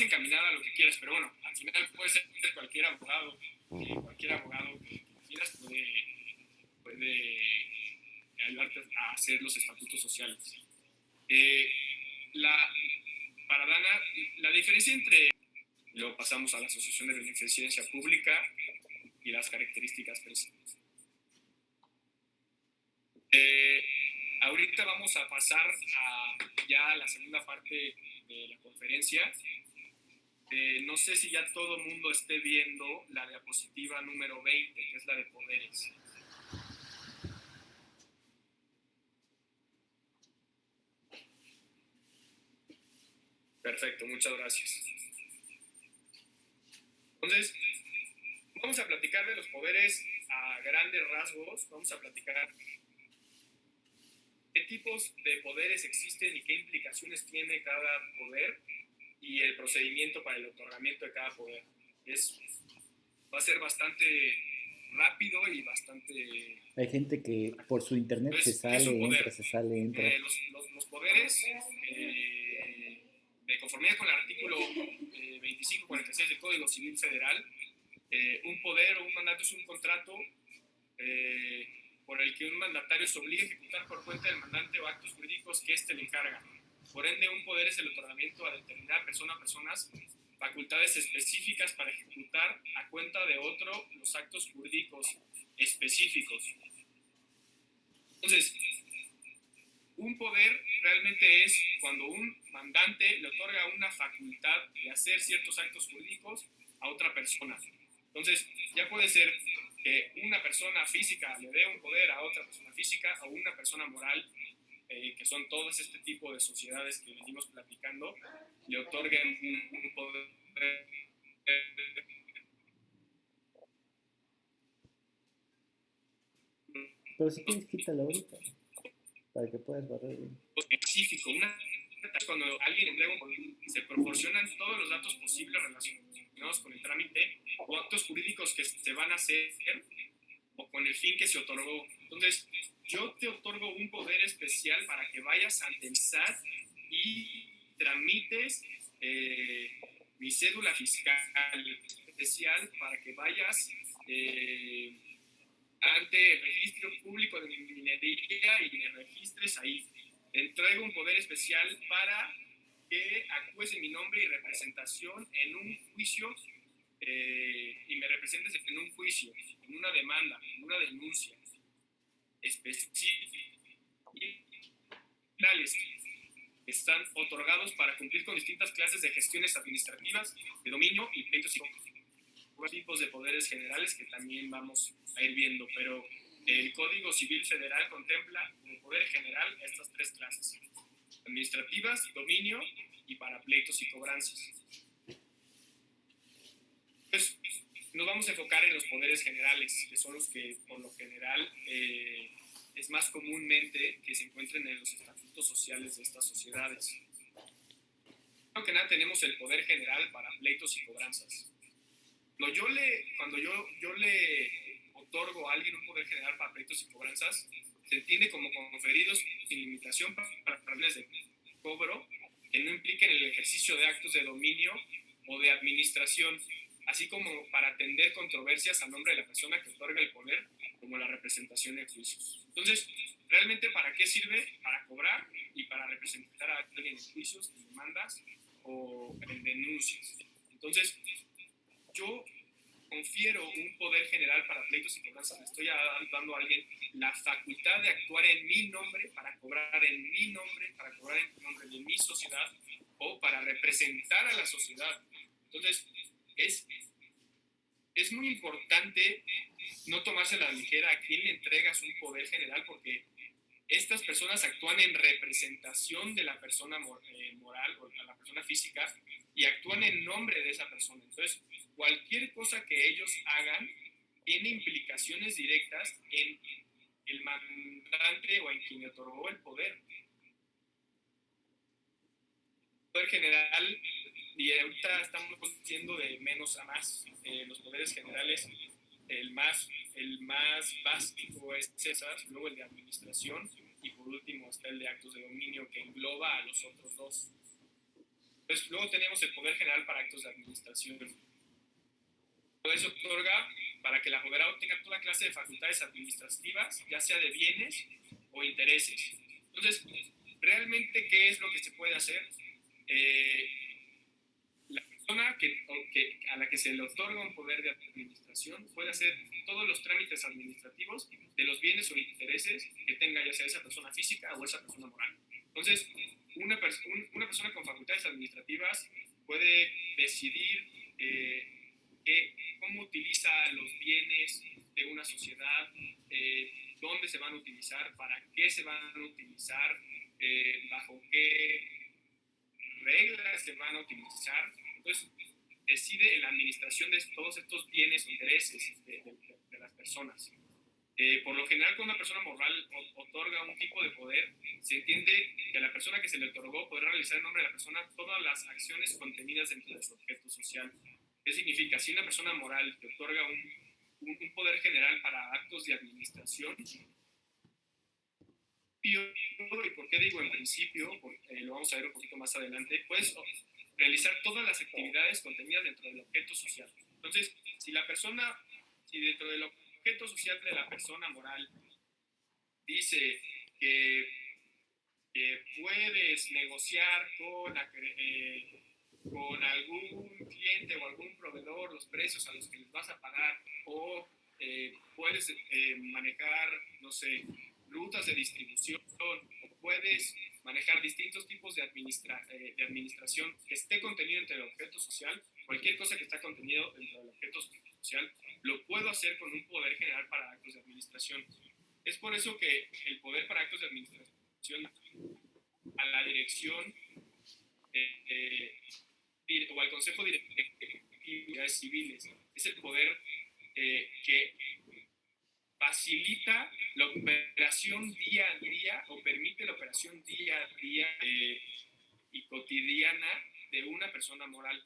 encaminada a lo que quieras. Pero bueno, al final puede ser cualquier abogado que quieras puede ayudarte a hacer los estatutos sociales. Para Dana, la diferencia entre, luego pasamos a la asociación de beneficencia pública y las características principales. Ahorita vamos a pasar ya a la segunda parte de la conferencia. No sé si ya todo el mundo esté viendo la diapositiva número 20, que es la de poderes. Perfecto, muchas gracias. Entonces, vamos a platicar de los poderes a grandes rasgos. Vamos a platicar qué tipos de poderes existen y qué implicaciones tiene cada poder y el procedimiento para el otorgamiento de cada poder. Va a ser bastante rápido y bastante... Hay gente que por su internet Entonces, se sale, entra. Los poderes, de conformidad con el artículo 2546 del Código Civil Federal, un poder o un mandato es un contrato por el que un mandatario se obliga a ejecutar por cuenta del mandante o actos jurídicos que éste le encarga. Por ende, un poder es el otorgamiento a determinada persona o personas facultades específicas para ejecutar a cuenta de otro los actos jurídicos específicos. Entonces, un poder realmente es cuando un mandante le otorga una facultad de hacer ciertos actos jurídicos a otra persona. Entonces, ya puede ser que una persona física le dé un poder a otra persona física o una persona moral, que son todos este tipo de sociedades que venimos platicando, le otorguen un poder. Pero si quieres, quítala ahorita. para que puedas barrer bien. Específico. Cuando alguien entrega se proporcionan todos los datos posibles relacionados con el trámite o actos jurídicos que se van a hacer o con el fin que se otorgó. Entonces, yo te otorgo un poder especial para que vayas ante el SAT y tramites mi cédula fiscal especial para que vayas ante el registro público de minería y me registres ahí. Te entrego un poder especial para que actúes en mi nombre y representación en un juicio y me representes en un juicio, en una demanda, en una denuncia específica. Están otorgados para cumplir con distintas clases de gestiones administrativas, de dominio y pleitos y tipos de poderes generales que también vamos a ir viendo, pero el Código Civil Federal contempla como poder general estas tres clases: administrativas, dominio y para pleitos y cobranzas. Pues nos vamos a enfocar en los poderes generales, que son los que por lo general es más comúnmente que se encuentren en los estatutos sociales de estas sociedades. Primero que nada tenemos el poder general para pleitos y cobranzas. Cuando yo le otorgo a alguien un poder general para pleitos y cobranzas, se entiende como conferidos sin limitación para planes de cobro que no impliquen el ejercicio de actos de dominio o de administración, así como para atender controversias a nombre de la persona que otorga el poder, como la representación en juicios. Entonces, ¿realmente para qué sirve? Para cobrar y para representar a alguien en juicios, en demandas o en denuncias. Entonces, yo confiero un poder general para pleitos y cobranzas. Le estoy dando a alguien la facultad de actuar en mi nombre, para cobrar en mi nombre, para cobrar en nombre de mi sociedad o para representar a la sociedad. Entonces, es muy importante no tomarse a la ligera a quién le entregas un poder general, porque estas personas actúan en representación de la persona moral o la persona física y actúan en nombre de esa persona. Entonces, cualquier cosa que ellos hagan tiene implicaciones directas en el mandante o en quien otorgó el poder. El poder general, y ahorita estamos yendo de menos a más, los poderes generales, el más básico es César, luego el de administración y por último está el de actos de dominio, que engloba a los otros dos. Pues luego tenemos el poder general para actos de administración. Todo eso otorga para que el apoderado tenga toda clase de facultades administrativas, ya sea de bienes o intereses. Entonces, ¿realmente qué es lo que se puede hacer? La persona a la que se le otorga un poder de administración puede hacer todos los trámites administrativos de los bienes o intereses que tenga ya sea esa persona física o esa persona moral. Entonces, una persona con facultades administrativas puede decidir cómo utiliza los bienes de una sociedad, dónde se van a utilizar, para qué se van a utilizar, bajo qué reglas se van a utilizar. Entonces, decide en la administración de todos estos bienes o intereses de las personas. Por lo general, cuando una persona moral otorga un tipo de poder, se entiende que a la persona que se le otorgó podrá realizar en nombre de la persona todas las acciones contenidas dentro de su objeto social. ¿Qué significa? Si una persona moral te otorga un poder general para actos de administración, y por qué digo en principio, lo vamos a ver un poquito más adelante, puedes realizar todas las actividades contenidas dentro del objeto social. Entonces, si dentro del objeto social de la persona moral dice que puedes negociar con algún cliente o algún proveedor los precios a los que les vas a pagar, o puedes manejar, no sé, rutas de distribución, o puedes manejar distintos tipos de administración que esté contenido entre el objeto social, cualquier cosa que está contenido dentro del objeto social, lo puedo hacer con un poder general para actos de administración. Es por eso que el poder para actos de administración a la dirección o al Consejo Directivo de Civiles es el poder que facilita la operación día a día o permite la operación día a día y cotidiana de una persona moral.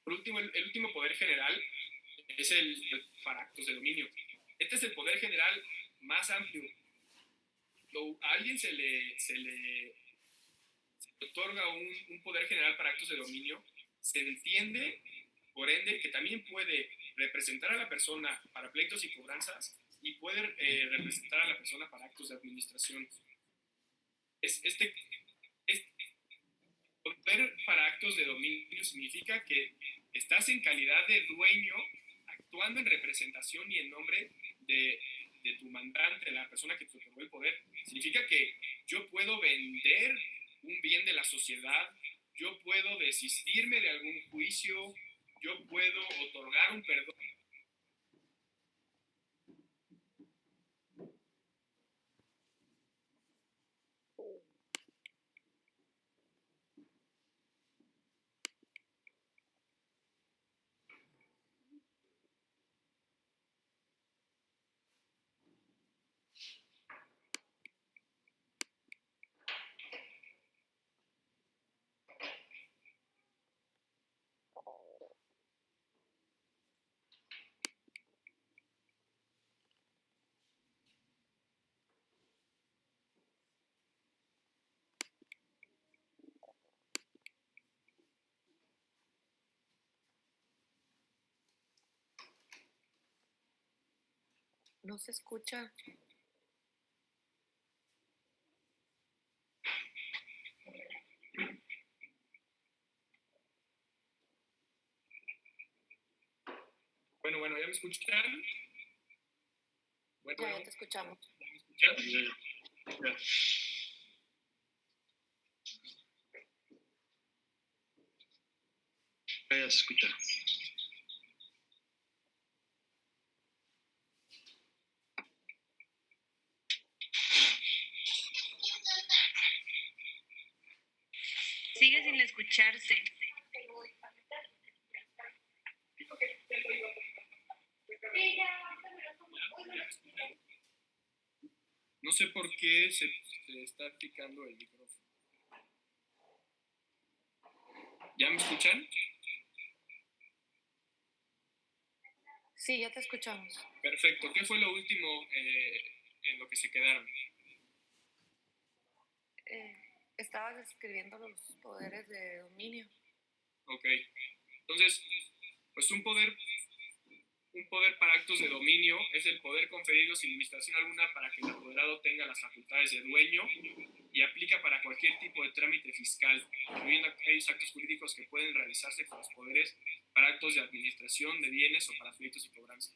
Por último, el último poder general es el para actos de dominio. Este es el poder general más amplio. A alguien se le otorga un poder general para actos de dominio, se entiende, por ende, que también puede representar a la persona para pleitos y cobranzas y puede representar a la persona para actos de administración. Este poder para actos de dominio significa que estás en calidad de dueño, actuando en representación y en nombre de tu mandante, la persona que te otorgó el poder. Significa que yo puedo vender un bien de la sociedad, yo puedo desistirme de algún juicio, yo puedo otorgar un perdón. No se escucha. Bueno, ¿ya me escuchan? Bueno, Ya te escuchamos. ¿me escuchan? Ya. Ya se escucha. Sigue sin escucharse. No sé por qué se está picando el micrófono. ¿Ya me escuchan? Sí, ya te escuchamos. Perfecto. ¿Qué fue lo último en lo que se quedaron? Estabas describiendo los poderes de dominio. Ok. Entonces, pues un poder para actos de dominio es el poder conferido sin limitación alguna para que el apoderado tenga las facultades de dueño y aplica para cualquier tipo de trámite fiscal, incluyendo aquellos actos jurídicos que pueden realizarse con los poderes para actos de administración de bienes o para pleitos y cobranza.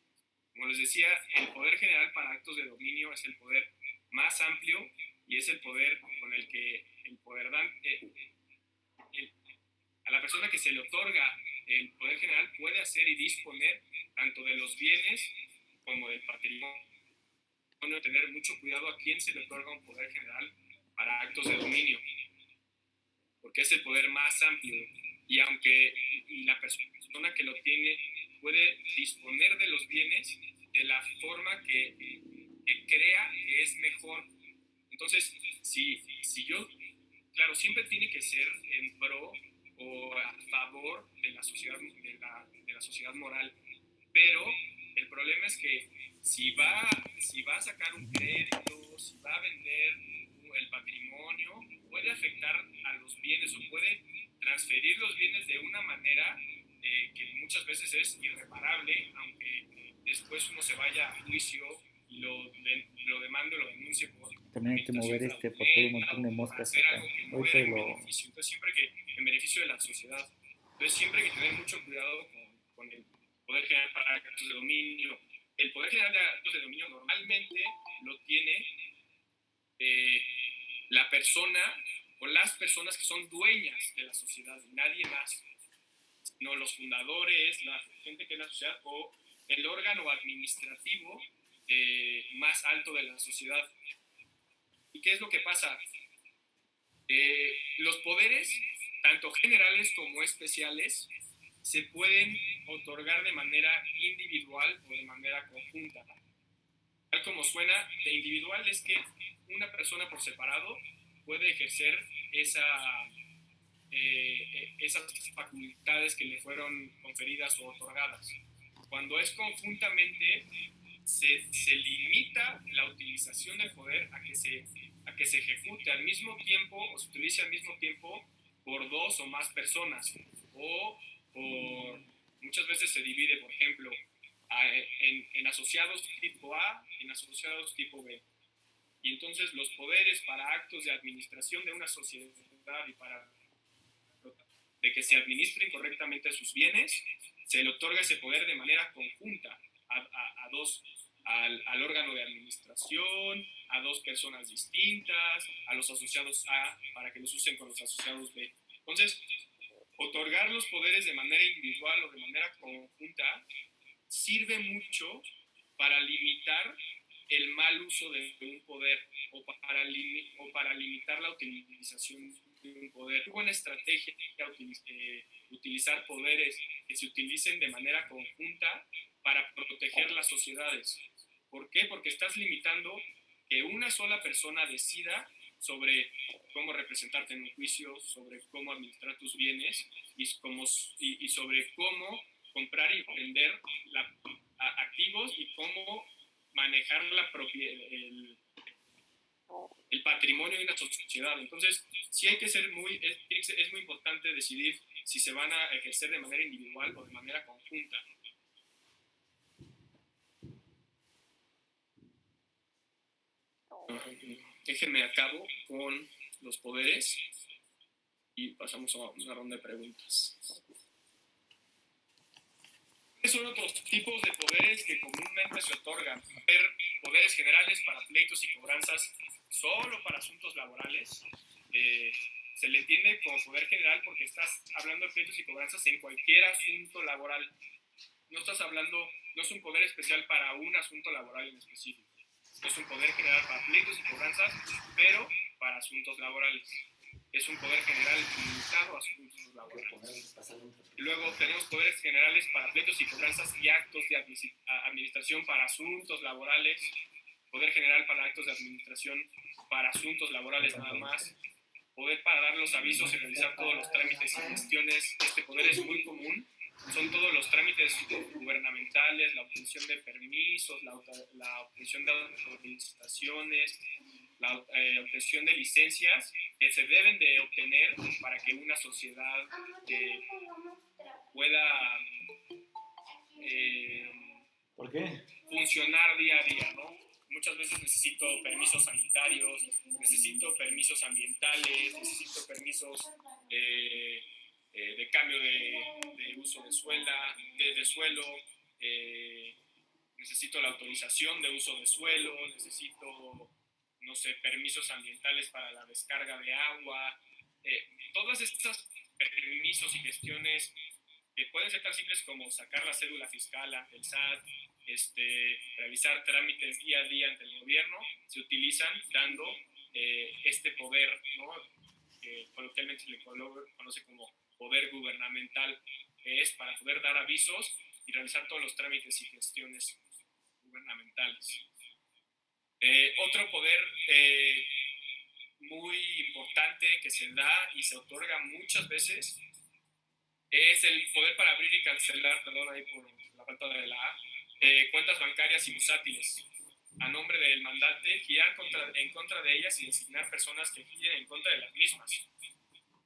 Como les decía, el poder general para actos de dominio es el poder más amplio y es el poder con el que el poderante, a la persona que se le otorga el poder general puede hacer y disponer tanto de los bienes como del patrimonio. Tener mucho cuidado a quién se le otorga un poder general para actos de dominio, porque es el poder más amplio y aunque la persona que lo tiene puede disponer de los bienes de la forma que crea que es mejor. Entonces, si yo, claro, siempre tiene que ser en pro o a favor de la sociedad, de la sociedad moral, pero el problema es que si va a sacar un crédito, si va a vender el patrimonio, puede afectar a los bienes o puede transferir los bienes de una manera que muchas veces es irreparable, aunque después uno se vaya a juicio y lo demande o lo denuncie por también hay que mover por todo un montón de moscas hacer acá. algo que no Ahorita era en lo... beneficio. Entonces siempre en beneficio de la sociedad. Entonces siempre hay que tener mucho cuidado con el poder general para actos de dominio. El poder general de actos de dominio normalmente lo tiene la persona o las personas que son dueñas de la sociedad, nadie más, sino los fundadores, la gente que es la sociedad o el órgano administrativo más alto de la sociedad. ¿Y qué es lo que pasa? Los poderes, tanto generales como especiales, se pueden otorgar de manera individual o de manera conjunta. Tal como suena, de individual es que una persona por separado puede ejercer esas facultades que le fueron conferidas o otorgadas. Cuando es conjuntamente, se limita la utilización del poder a que se ejecute al mismo tiempo o se utilice al mismo tiempo por dos o más personas, o muchas veces se divide, por ejemplo, en asociados tipo A y en asociados tipo B. Y entonces los poderes para actos de administración de una sociedad y para de que se administren correctamente sus bienes, se le otorga ese poder de manera conjunta a dos, al órgano de administración, a dos personas distintas, a los asociados A, para que los usen con los asociados B. Entonces, otorgar los poderes de manera individual o de manera conjunta sirve mucho para limitar el mal uso de un poder o para limitar la utilización de un poder. Es una buena estrategia utilizar poderes que se utilicen de manera conjunta para proteger las sociedades. ¿Por qué? Porque estás limitando que una sola persona decida sobre cómo representarte en un juicio, sobre cómo administrar tus bienes y sobre cómo comprar y vender activos y cómo manejar el patrimonio de una sociedad. Entonces, sí hay que ser es muy importante decidir si se van a ejercer de manera individual o de manera conjunta. Déjenme acabo con los poderes y pasamos a una ronda de preguntas. ¿Cuáles son otros tipos de poderes que comúnmente se otorgan? Poderes generales para pleitos y cobranzas solo para asuntos laborales. Se le entiende como poder general porque estás hablando de pleitos y cobranzas en cualquier asunto laboral. No es un poder especial para un asunto laboral en específico. Es un poder general para pleitos y cobranzas, pero para asuntos laborales. Es un poder general limitado a asuntos laborales. Y luego tenemos poderes generales para pleitos y cobranzas y actos de administración para asuntos laborales. Poder general para actos de administración para asuntos laborales nada más. Poder para dar los avisos y realizar todos los trámites y gestiones. Este poder es muy común. Son todos los trámites gubernamentales, la obtención de permisos, la obtención de autorizaciones, la obtención de licencias que se deben de obtener para que una sociedad pueda ¿Por qué? funcionar día a día, ¿no? Muchas veces necesito permisos sanitarios, necesito permisos ambientales, necesito permisos de cambio de uso de suelo, necesito la autorización de uso de suelo, necesito, no sé, permisos ambientales para la descarga de agua. Todas estas permisos y gestiones que pueden ser tan simples como sacar la cédula fiscal ante el SAT, realizar trámites día a día ante el gobierno, se utilizan dando este poder, ¿no? Que coloquialmente se le conoce como poder gubernamental, que es para poder dar avisos y realizar todos los trámites y gestiones gubernamentales. Otro poder muy importante que se da y se otorga muchas veces es el poder para abrir y cancelar, perdón ahí por la falta de la A, cuentas bancarias y bursátiles a nombre del mandante, girar en contra de ellas y designar personas que giren en contra de las mismas.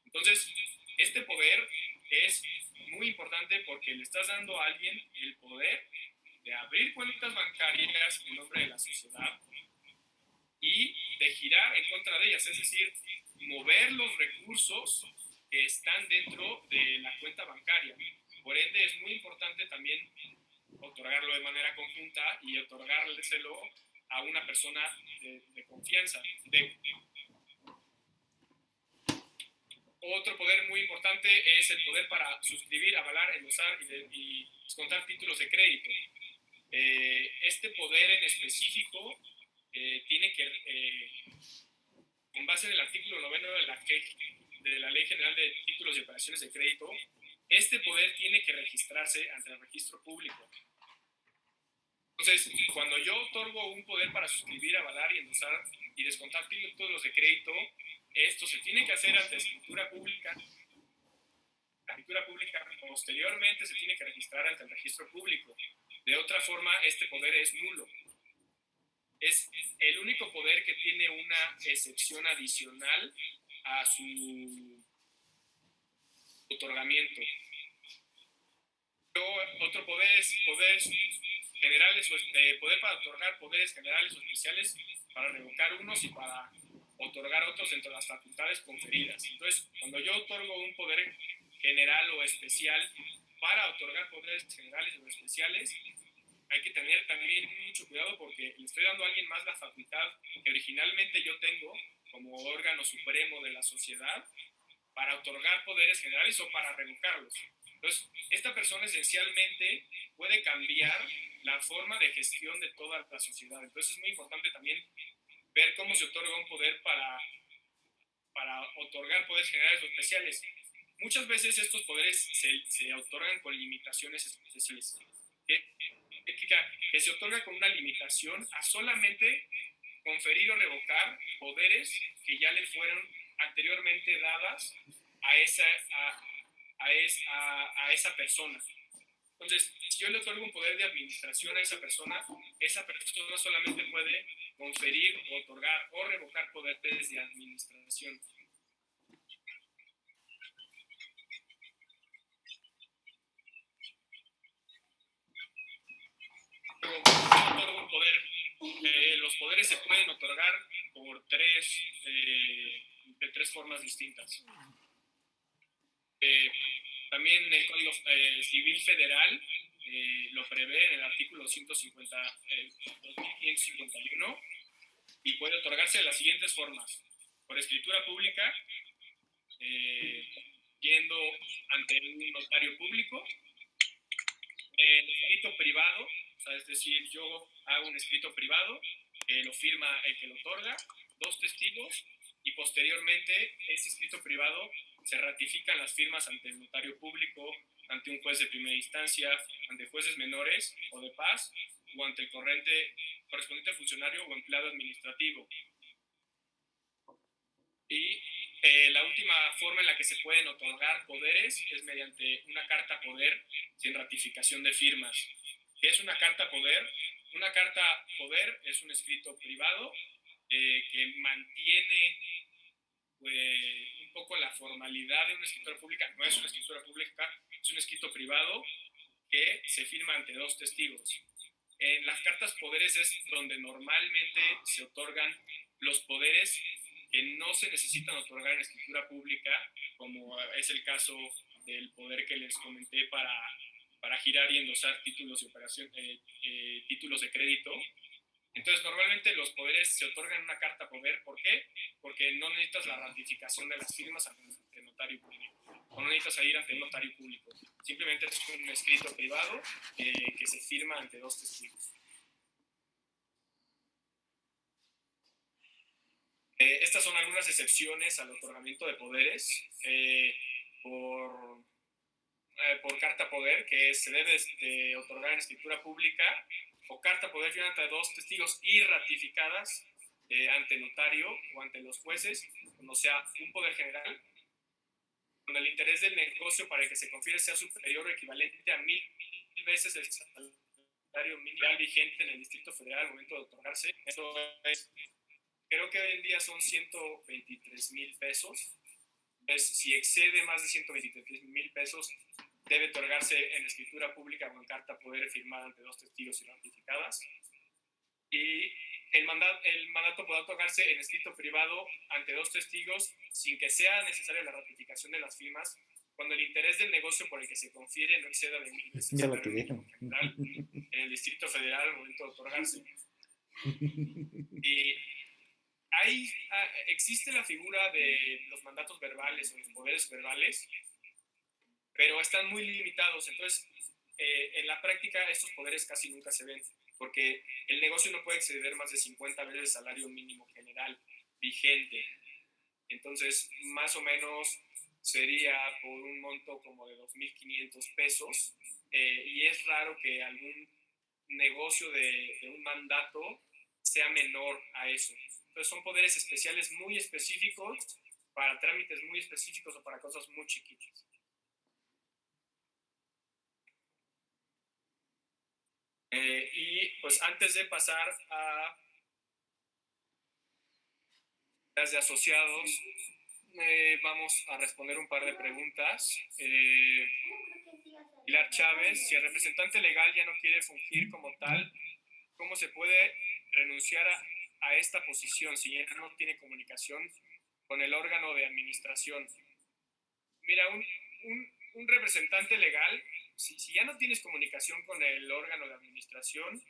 Entonces, este poder es muy importante porque le estás dando a alguien el poder de abrir cuentas bancarias en nombre de la sociedad y de girar en contra de ellas, es decir, mover los recursos que están dentro de la cuenta bancaria. Por ende, es muy importante también otorgarlo de manera conjunta y otorgárselo a una persona de confianza. Otro poder muy importante es el poder para suscribir, avalar, endosar y descontar títulos de crédito. Este poder en específico tiene que, con base en el artículo 9 de la Ley General de Títulos y Operaciones de Crédito, este poder tiene que registrarse ante el registro público. Entonces, cuando yo otorgo un poder para suscribir, avalar y endosar y descontar títulos de crédito, esto se tiene que hacer ante escritura pública. La escritura pública posteriormente se tiene que registrar ante el registro público. De otra forma, este poder es nulo. Es el único poder que tiene una excepción adicional a su otorgamiento. Otro poder es poderes generales, poder para otorgar poderes generales o especiales, para revocar unos y para otorgar otros dentro de las facultades conferidas. Entonces, cuando yo otorgo un poder general o especial para otorgar poderes generales o especiales, hay que tener también mucho cuidado porque le estoy dando a alguien más la facultad que originalmente yo tengo como órgano supremo de la sociedad para otorgar poderes generales o para revocarlos. Entonces, esta persona esencialmente puede cambiar la forma de gestión de toda la sociedad. Entonces, es muy importante también ver cómo se otorga un poder para otorgar poderes generales o especiales. Muchas veces estos poderes se otorgan con limitaciones especiales. Que se otorga con una limitación a solamente conferir o revocar poderes que ya le fueron anteriormente dadas a esa persona. Entonces, si yo le otorgo un poder de administración a esa persona solamente puede conferir, otorgar o revocar poderes de administración. Otorgo un poder. Los poderes se pueden otorgar de tres formas distintas. También el Código Civil Federal lo prevé en el artículo 2551 y puede otorgarse de las siguientes formas: por escritura pública, yendo ante un notario público, escrito privado, o sea, es decir, yo hago un escrito privado, lo firma el que lo otorga, 2 testigos, y posteriormente ese escrito privado se ratifican las firmas ante el notario público, ante un juez de primera instancia, ante jueces menores o de paz, o ante el correspondiente funcionario o empleado administrativo. Y la última forma en la que se pueden otorgar poderes es mediante una carta poder sin ratificación de firmas. ¿Qué es una carta poder? Una carta poder es un escrito privado que mantiene un poco la formalidad de una escritura pública. No es una escritura pública, es un escrito privado que se firma ante 2 testigos. En las cartas poderes es donde normalmente se otorgan los poderes que no se necesitan otorgar en escritura pública, como es el caso del poder que les comenté para girar y endosar títulos de operación, títulos de crédito. Entonces, normalmente los poderes se otorgan en una carta poder. ¿Por qué? Porque no necesitas la ratificación de las firmas ante el notario público. O no necesitas ir ante el notario público. Simplemente es un escrito privado que se firma ante 2 testigos. Estas son algunas excepciones al otorgamiento de poderes por carta poder, que se debe de otorgar en escritura pública, o carta poder firmada ante 2 testigos y ratificadas ante notario o ante los jueces, cuando sea un poder general, cuando el interés del negocio para el que se confiere sea superior o equivalente a 1000 veces el salario mínimo vigente en el Distrito Federal al momento de otorgarse. Esto es, creo que hoy en día son 123,000 pesos. Entonces, si excede más de 123,000 pesos, debe otorgarse en escritura pública o en carta poder firmada ante 2 testigos y ratificadas. Y el mandato puede otorgarse en escrito privado ante 2 testigos sin que sea necesaria la ratificación de las firmas, cuando el interés del negocio por el que se confiere no exceda de 1000 veces el salario mínimo general en el Distrito Federal al momento de otorgarse. Y existe la figura de los mandatos verbales o los poderes verbales, pero están muy limitados. Entonces, en la práctica estos poderes casi nunca se ven, porque el negocio no puede exceder más de 50 veces el salario mínimo general vigente. Entonces, más o menos sería por un monto como de 2.500 pesos, y es raro que algún negocio de un mandato sea menor a eso. Entonces son poderes especiales muy específicos para trámites muy específicos o para cosas muy chiquitas. Y pues antes de pasar a las de asociados, vamos a responder un par de preguntas. Pilar Chávez, si el representante legal ya no quiere fungir como tal, ¿cómo se puede renunciar a esta posición si ya no tiene comunicación con el órgano de administración? Mira, un representante legal, si ya no tienes comunicación con el órgano de administración,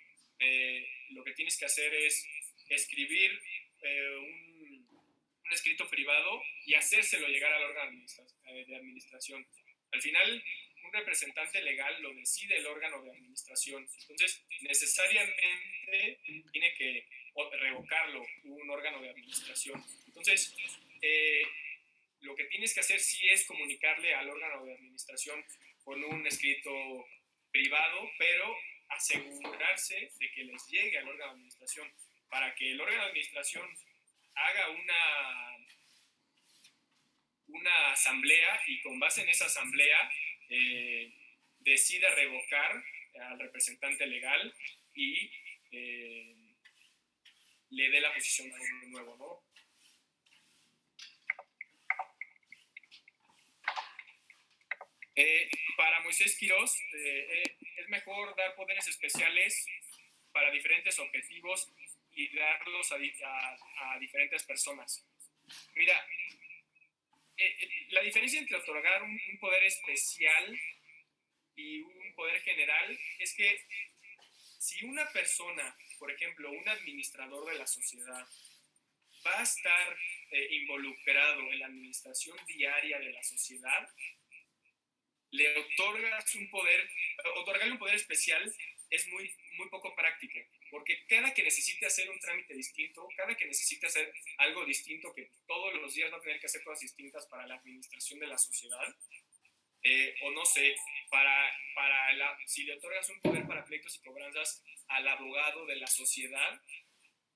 lo que tienes que hacer es escribir un escrito privado y hacérselo llegar al órgano de administración. Al final, un representante legal lo decide el órgano de administración. Entonces, necesariamente tiene que revocarlo un órgano de administración. Entonces, lo que tienes que hacer sí es comunicarle al órgano de administración con un escrito privado, pero asegurarse de que les llegue al órgano de administración para que el órgano de administración haga una asamblea y con base en esa asamblea decida revocar al representante legal y le dé la posición a uno nuevo, ¿no? Para Moisés Quirós, es mejor dar poderes especiales para diferentes objetivos y darlos a diferentes personas. Mira, la diferencia entre otorgar un poder especial y un poder general es que si una persona, por ejemplo, un administrador de la sociedad, va a estar involucrado en la administración diaria de la sociedad, le otorgas otorgarle un poder especial es muy poco práctico, porque cada que necesite hacer un trámite distinto, cada que necesite hacer algo distinto, que todos los días va a tener que hacer cosas distintas para la administración de la sociedad, o no sé, si le otorgas un poder para pleitos y cobranzas al abogado de la sociedad,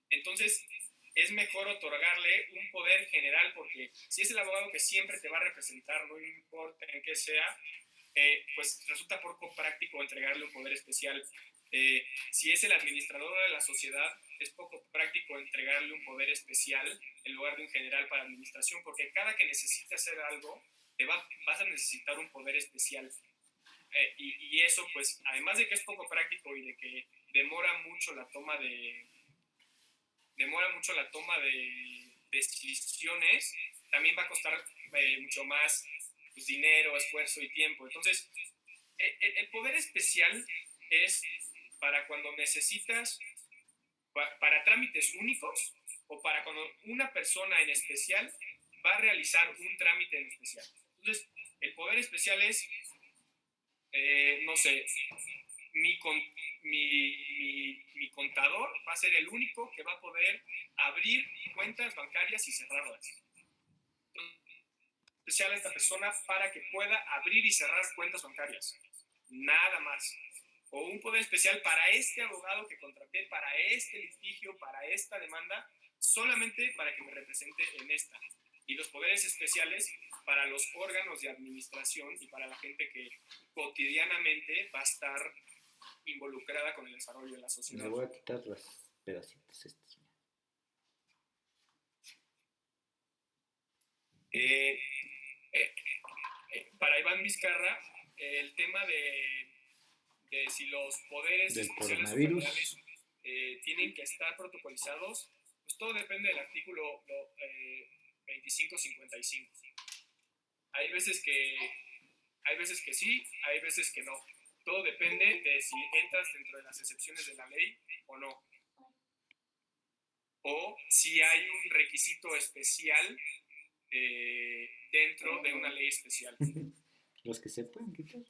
entonces es mejor otorgarle un poder general, porque si es el abogado que siempre te va a representar, no importa en qué sea, pues resulta poco práctico entregarle un poder especial. Si es el administrador de la sociedad, es poco práctico entregarle un poder especial en lugar de un general para administración, porque cada que necesite hacer algo, vas a necesitar un poder especial. Y eso, pues, además de que es poco práctico y de que demora mucho la toma de decisiones, también va a costar mucho más, pues, dinero, esfuerzo y tiempo. Entonces, el poder especial es para cuando necesitas, para trámites únicos o para cuando una persona en especial va a realizar un trámite en especial. Entonces, el poder especial es, no sé, mi contador va a ser el único que va a poder abrir cuentas bancarias y cerrarlas. Especial a esta persona para que pueda abrir y cerrar cuentas bancarias. Nada más. O un poder especial para este abogado que contraté, para este litigio, para esta demanda, solamente para que me represente en esta. Y los poderes especiales para los órganos de administración y para la gente que cotidianamente va a estar involucrada con el desarrollo de la sociedad. Le voy a quitar los pedacitos estos. Para Iván Vizcarra, el tema de si los poderes del especiales coronavirus o federales tienen que estar protocolizados, pues todo depende del artículo 2555. Hay veces que sí, hay veces que no. Todo depende de si entras dentro de las excepciones de la ley o no. O si hay un requisito especial dentro de una ley especial. Los que se pueden quitar.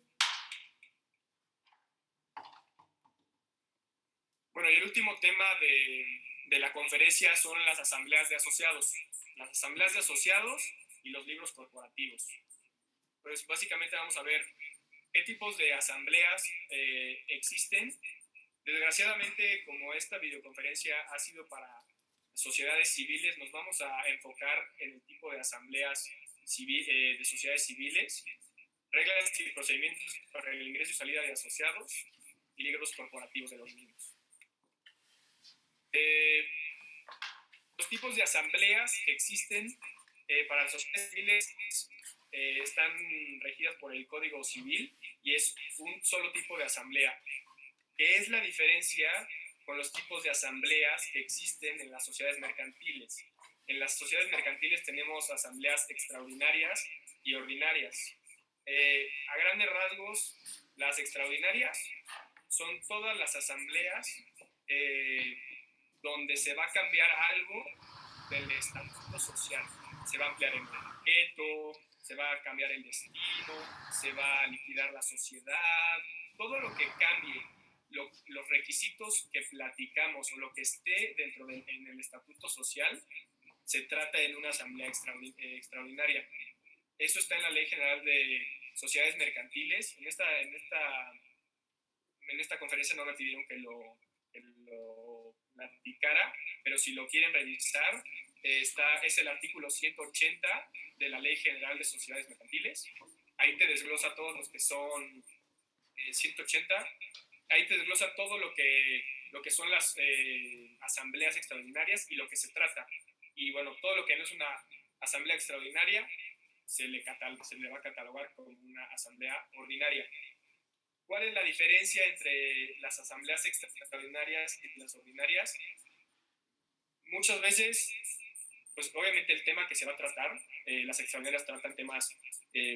Bueno, y el último tema de la conferencia son las asambleas de asociados. Las asambleas de asociados y los libros corporativos. Pues básicamente vamos a ver qué tipos de asambleas existen. Desgraciadamente, como esta videoconferencia ha sido para sociedades civiles, nos vamos a enfocar en el tipo de asambleas de sociedades civiles, reglas y procedimientos para el ingreso y salida de asociados y libros corporativos de los mismos. Los tipos de asambleas que existen para las sociedades civiles están regidas por el Código Civil y es un solo tipo de asamblea. ¿Qué es la diferencia con los tipos de asambleas que existen en las sociedades mercantiles? En las sociedades mercantiles tenemos asambleas extraordinarias y ordinarias. A grandes rasgos, las extraordinarias son todas las asambleas donde se va a cambiar algo del estatuto social. Se va a ampliar el objeto, se va a cambiar el destino, se va a liquidar la sociedad, todo lo que cambie, los requisitos que platicamos o lo que esté dentro en el estatuto social, se trata en una asamblea extraordinaria. Eso está en la Ley General de Sociedades Mercantiles. En esta conferencia no me pidieron que lo platicara, pero si lo quieren revisar, es el artículo 180 de la Ley General de Sociedades Mercantiles. Ahí te desglosa todos los que son 180. Ahí te desglosa todo lo que son las asambleas extraordinarias y lo que se trata. Y bueno, todo lo que no es una asamblea extraordinaria se le va a catalogar como una asamblea ordinaria. ¿Cuál es la diferencia entre las asambleas extraordinarias y las ordinarias? Muchas veces, pues obviamente el tema que se va a tratar, las extraordinarias tratan temas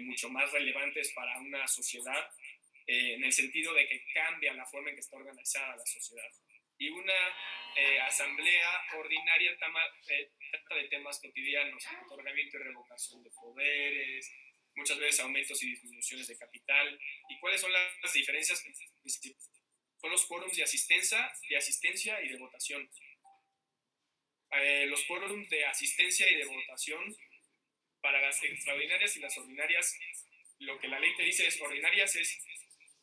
mucho más relevantes para una sociedad, en el sentido de que cambia la forma en que está organizada la sociedad. Y una asamblea ordinaria trata de temas cotidianos, otorgamiento y revocación de poderes, muchas veces aumentos y disminuciones de capital. ¿Y cuáles son las diferencias? Son los quórums de asistencia y de votación. Los quórums de asistencia y de votación para las extraordinarias y las ordinarias, lo que la ley te dice es ordinarias es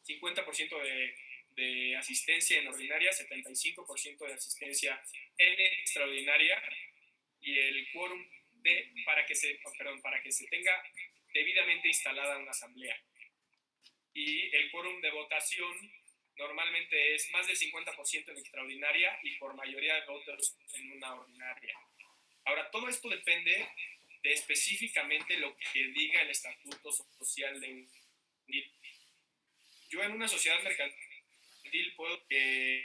50% de asistencia en ordinaria, 75% de asistencia en extraordinaria, y el quórum para que se tenga debidamente instalada una asamblea. Y el quórum de votación normalmente es más del 50% en extraordinaria y por mayoría de votos en una ordinaria. Ahora, todo esto depende de específicamente lo que diga el estatuto social de yo en una sociedad mercantil puedo que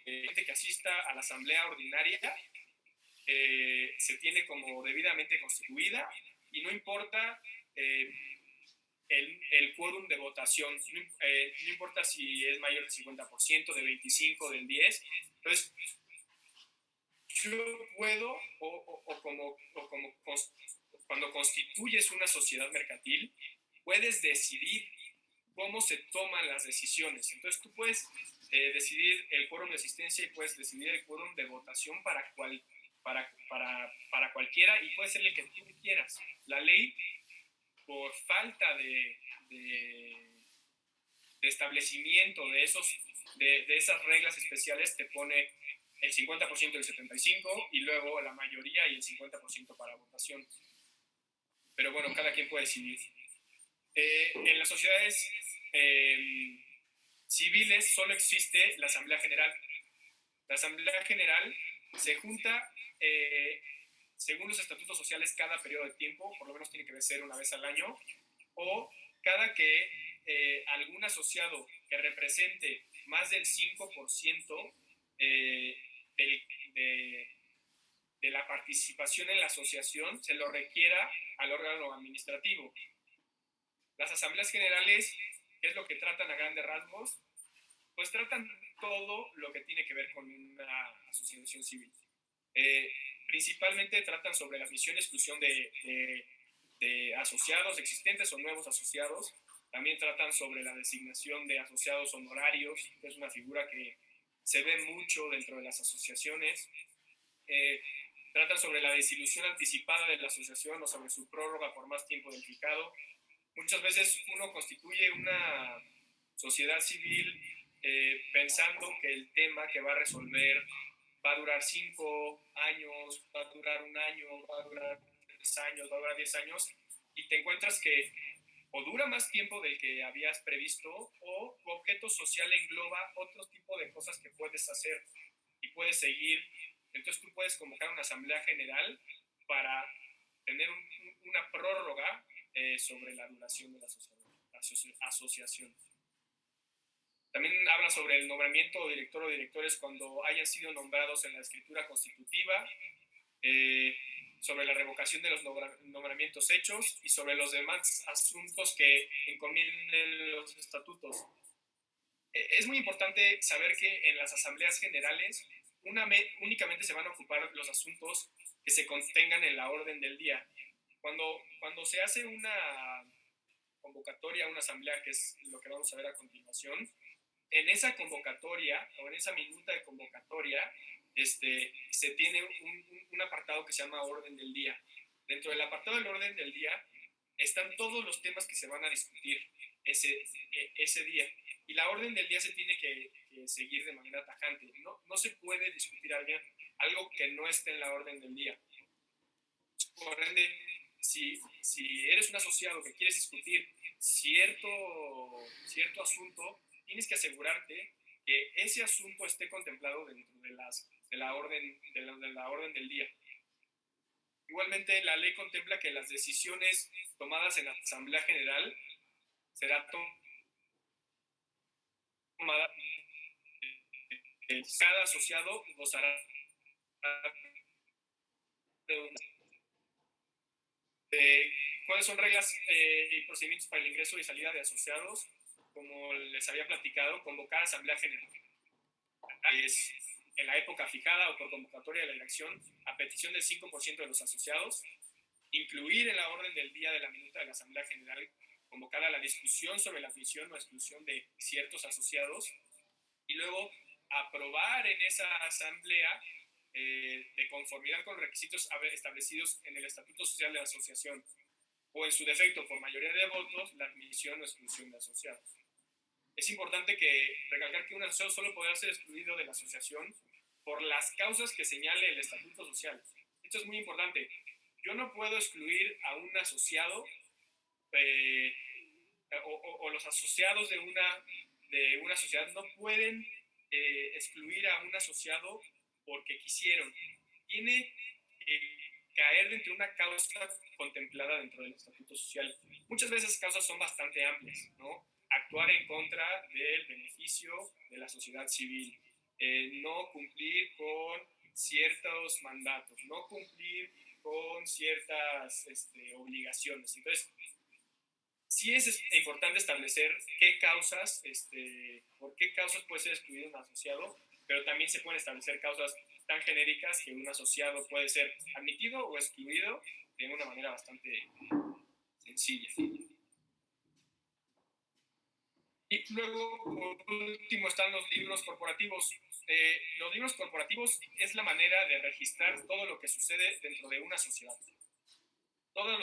gente que asista a la asamblea ordinaria se tiene como debidamente constituida y no importa el quórum de votación, no importa si es mayor del 50%, de 25%, del 10%. Entonces, yo puedo, cuando constituyes una sociedad mercantil, puedes decidir cómo se toman las decisiones. Entonces, tú puedes decidir el quórum de asistencia y puedes decidir el quórum de votación para cualquiera y puede ser el que tú quieras. La ley, por falta de establecimiento de esas reglas especiales, te pone el 50% del 75% y luego la mayoría y el 50% para votación. Pero bueno, cada quien puede decidir. En las sociedades civiles solo existe la Asamblea General. La Asamblea General se junta según los estatutos sociales cada periodo de tiempo, por lo menos tiene que ser una vez al año, o cada que algún asociado que represente más del 5% de la participación en la asociación se lo requiera al órgano administrativo. Las asambleas generales, ¿qué es lo que tratan a grandes rasgos? Pues tratan todo lo que tiene que ver con una asociación civil. Principalmente tratan sobre la admisión y exclusión de asociados existentes o nuevos asociados. También tratan sobre la designación de asociados honorarios, que es una figura que se ve mucho dentro de las asociaciones. Tratan sobre la disolución anticipada de la asociación o sobre su prórroga por más tiempo del fijado. Muchas veces uno constituye una sociedad civil pensando que el tema que va a resolver va a durar 5 años, va a durar 1 año, va a durar 3 años, va a durar 10 años, y te encuentras que o dura más tiempo del que habías previsto, o tu objeto social engloba otro tipo de cosas que puedes hacer y puedes seguir. Entonces tú puedes convocar una asamblea general para tener una prórroga sobre la duración de la asociación. También habla sobre el nombramiento de director o directores cuando hayan sido nombrados en la escritura constitutiva, sobre la revocación de los nombramientos hechos y sobre los demás asuntos que encomienden los estatutos. Es muy importante saber que en las asambleas generales únicamente se van a ocupar los asuntos que se contengan en la orden del día. Cuando se hace una convocatoria, una asamblea, que es lo que vamos a ver a continuación, en esa convocatoria o en esa minuta de convocatoria se tiene un apartado que se llama orden del día. Dentro del apartado del orden del día están todos los temas que se van a discutir ese día. Y la orden del día se tiene que seguir de manera tajante. No se puede discutir algo que no esté en la orden del día. Por ende, si eres un asociado que quieres discutir cierto asunto, tienes que asegurarte que ese asunto esté contemplado dentro de la orden del día. Igualmente, la ley contempla que las decisiones tomadas en la Asamblea General será tomada. Cada asociado gozará de cuáles son reglas y procedimientos para el ingreso y salida de asociados. Como les había platicado, convocar asamblea general es en la época fijada o por convocatoria de la dirección a petición del 5% de los asociados, incluir en la orden del día de la minuta de la asamblea general convocada a la discusión sobre la admisión o exclusión de ciertos asociados, y luego aprobar en esa asamblea de conformidad con los requisitos establecidos en el Estatuto Social de la Asociación, o en su defecto, por mayoría de votos, la admisión o exclusión de asociados. Es importante recalcar que un asociado solo podrá ser excluido de la asociación por las causas que señale el Estatuto Social. Esto es muy importante. Yo no puedo excluir a un asociado o los asociados de una sociedad no pueden excluir a un asociado porque quisieron. Tiene que caer dentro de una causa contemplada dentro del Estatuto Social. Muchas veces causas son bastante amplias, ¿no? Actuar en contra del beneficio de la sociedad civil, no cumplir con ciertos mandatos, no cumplir con ciertas obligaciones. Entonces, sí es importante establecer por qué causas puede ser excluido un asociado, pero también se pueden establecer causas tan genéricas que un asociado puede ser admitido o excluido de una manera bastante sencilla. Y luego, por último, están los libros corporativos. Los libros corporativos es la manera de registrar todo lo que sucede dentro de una sociedad. Todas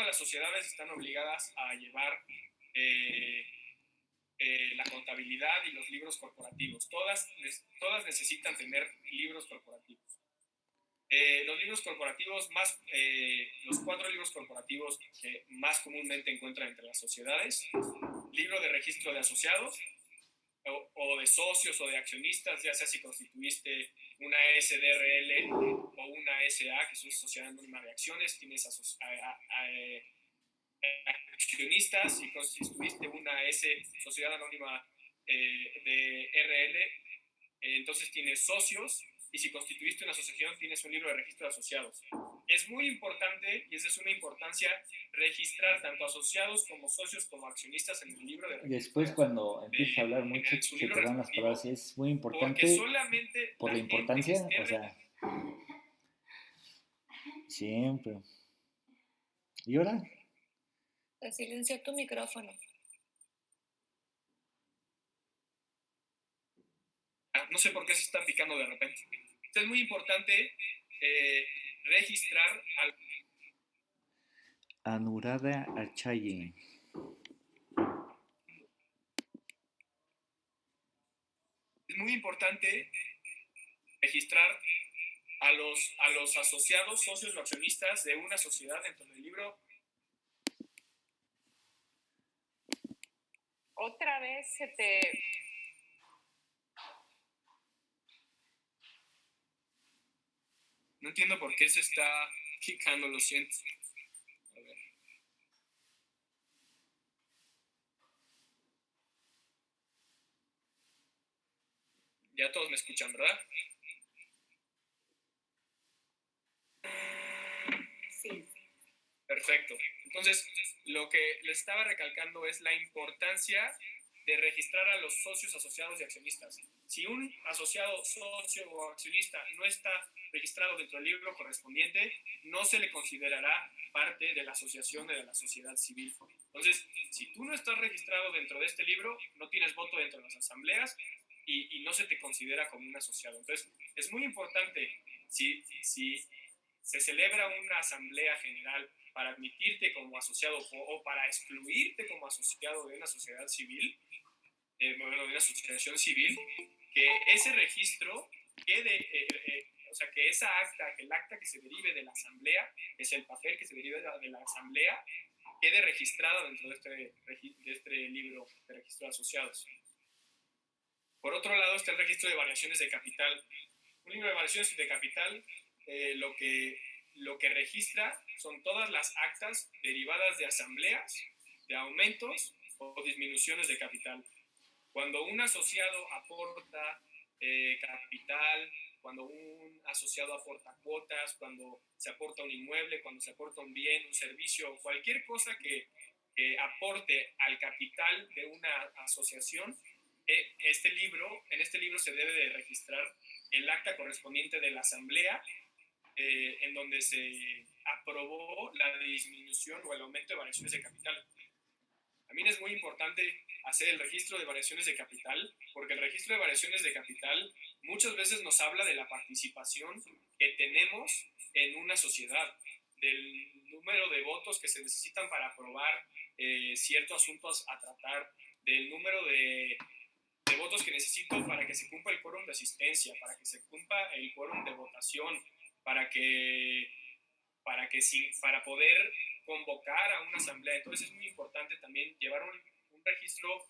las sociedades están obligadas a llevar la contabilidad y los libros corporativos. Todas necesitan tener libros corporativos. Los libros corporativos los 4 libros corporativos que más comúnmente encuentran entre las sociedades: libro de registro de asociados o de socios o de accionistas, ya sea si constituiste una SDRL o una SA, que es una sociedad anónima de acciones, tienes accionistas. Si constituiste una sociedad anónima de RL, entonces tienes socios, y si constituiste una asociación tienes un libro de registro de asociados. Es muy importante, y esa es una importancia, registrar tanto asociados como socios como accionistas en el libro de registro. Después, cuando empiezas a hablar mucho, se te van las palabras. Es muy importante por la importancia, o sea, siempre. ¿Y ahora? Silencia tu micrófono. No sé por qué se está picando de repente. Entonces es muy importante registrar al... Anuradha Achaye. Es muy importante registrar a los asociados, socios o accionistas de una sociedad dentro del libro. Otra vez se te... No entiendo por qué se está quicando, lo siento. A ver. Ya todos me escuchan, ¿verdad? Sí. Perfecto. Entonces, lo que les estaba recalcando es la importancia de registrar a los socios, asociados y accionistas. Si un asociado, socio o accionista no está registrado dentro del libro correspondiente, no se le considerará parte de la asociación de la sociedad civil. Entonces, si tú no estás registrado dentro de este libro, no tienes voto dentro de las asambleas y no se te considera como un asociado. Entonces, es muy importante, si se celebra una asamblea general para admitirte como asociado o para excluirte como asociado de una sociedad civil, de una asociación civil, que ese registro quede, o sea, que esa acta, que el acta que se derive de la asamblea, que es el papel que se derive de la asamblea, quede registrado dentro de este libro de registro de asociados. Por otro lado está el registro de variaciones de capital. Un libro de variaciones de capital, lo que registra son todas las actas derivadas de asambleas, de aumentos o disminuciones de capital. Cuando un asociado aporta capital, cuando un asociado aporta cuotas, cuando se aporta un inmueble, cuando se aporta un bien, un servicio, cualquier cosa que aporte al capital de una asociación, en este libro se debe de registrar el acta correspondiente de la asamblea en donde se aprobó la disminución o el aumento de variaciones de capital. También es muy importante hacer el registro de variaciones de capital, porque el registro de variaciones de capital muchas veces nos habla de la participación que tenemos en una sociedad, del número de votos que se necesitan para aprobar ciertos asuntos a tratar, del número de votos que necesito para que se cumpla el quórum de asistencia, para que se cumpla el quórum de votación, para poder convocar a una asamblea. Entonces es muy importante también llevar un registro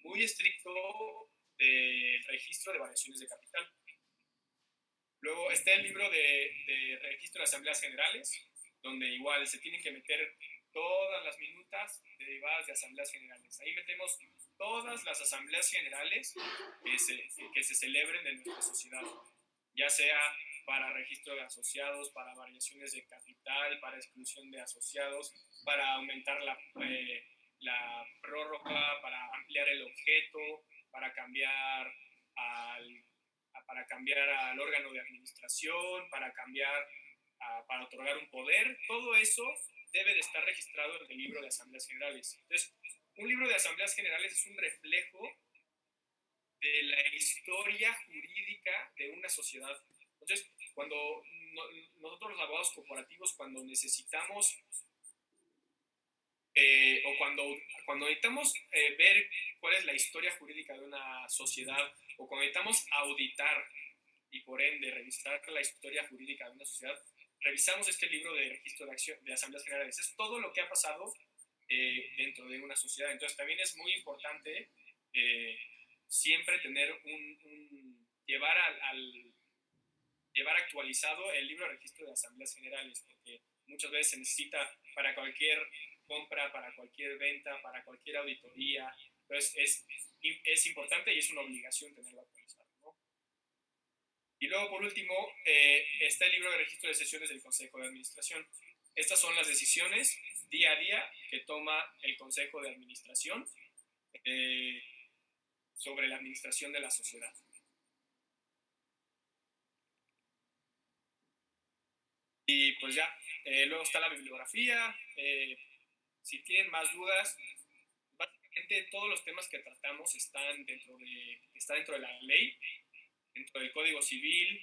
muy estricto del registro de variaciones de capital. Luego está el libro de registro de asambleas generales, donde igual se tienen que meter todas las minutas derivadas de asambleas generales. Ahí metemos todas las asambleas generales que se celebren en nuestra sociedad, ya sea para registro de asociados, para variaciones de capital, para exclusión de asociados, para aumentar la prórroga, para ampliar el objeto, para cambiar al órgano de administración, para otorgar un poder. Todo eso debe de estar registrado en el libro de asambleas generales. Entonces, un libro de asambleas generales es un reflejo de la historia jurídica de una sociedad. Entonces, cuando nosotros los abogados corporativos, cuando necesitamos o cuando necesitamos ver cuál es la historia jurídica de una sociedad, o cuando necesitamos auditar y por ende revisar la historia jurídica de una sociedad, revisamos este libro de registro de asambleas generales. Es todo lo que ha pasado dentro de una sociedad. Entonces también es muy importante siempre tener llevar actualizado el libro de registro de asambleas generales, porque muchas veces se necesita para cualquier compra, para cualquier venta, para cualquier auditoría. Entonces es importante y es una obligación tenerlo actualizado, ¿no? Y luego, por último, está el libro de registro de sesiones del Consejo de Administración. Estas son las decisiones día a día que toma el Consejo de Administración sobre la administración de la sociedad. Y pues ya, luego está la bibliografía. Si tienen más dudas, básicamente todos los temas que tratamos está dentro de la ley, dentro del Código Civil,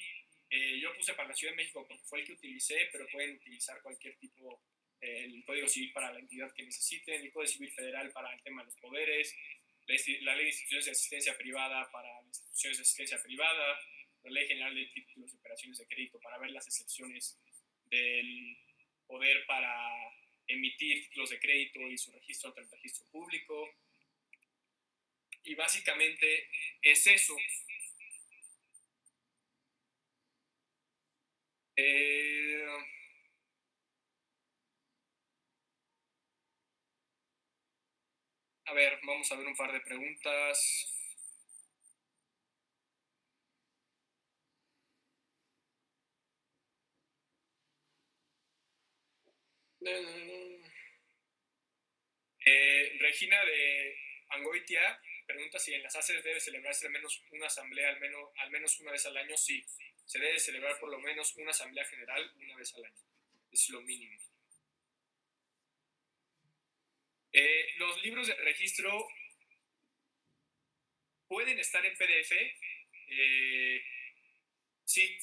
Yo puse para la Ciudad de México porque fue el que utilicé, pero pueden utilizar cualquier tipo, el Código Civil para la entidad que necesiten, el Código Civil Federal para el tema de los poderes, la Ley de Instituciones de Asistencia Privada para las instituciones de asistencia privada, la Ley General de Títulos y Operaciones de Crédito para ver las excepciones del poder para emitir títulos de crédito y su registro ante el registro público. Y básicamente es eso. A ver, vamos a ver un par de preguntas. Regina de Angoitia pregunta si en las ACES debe celebrarse al menos una asamblea al menos una vez al año. Sí, se debe celebrar por lo menos una asamblea general una vez al año. Es lo mínimo. Los libros de registro pueden estar en PDF. Sí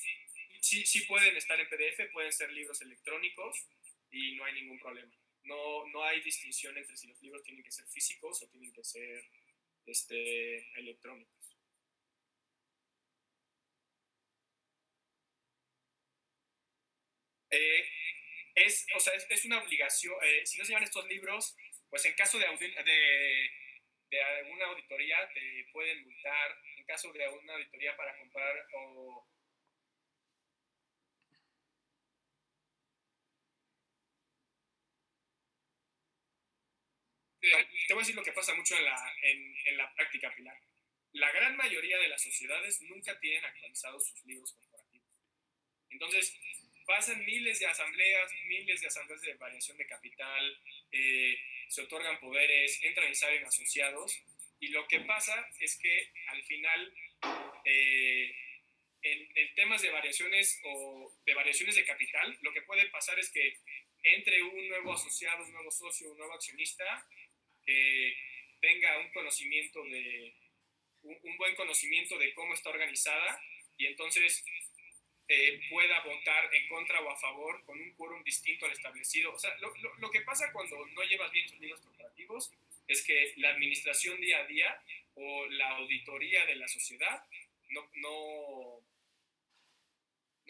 pueden estar en PDF, pueden ser libros electrónicos y no hay ningún problema. No hay distinción entre si los libros tienen que ser físicos o tienen que ser electrónicos. Es una obligación. Si no se llevan estos libros, pues en caso de alguna auditoría te pueden multar. En caso de alguna auditoría para comprar o... Te voy a decir lo que pasa mucho en la práctica, Pilar. La gran mayoría de las sociedades nunca tienen actualizados sus libros corporativos. Entonces, pasan miles de asambleas de variación de capital, se otorgan poderes, entran y salen asociados, y lo que pasa es que al final, en temas de variaciones o de variaciones de capital, lo que puede pasar es que entre un nuevo asociado, un nuevo socio, un nuevo accionista, que tenga un buen conocimiento de cómo está organizada y entonces pueda votar en contra o a favor con un quórum distinto al establecido. O sea, lo que pasa cuando no llevas bien tus libros corporativos es que la administración día a día o la auditoría de la sociedad no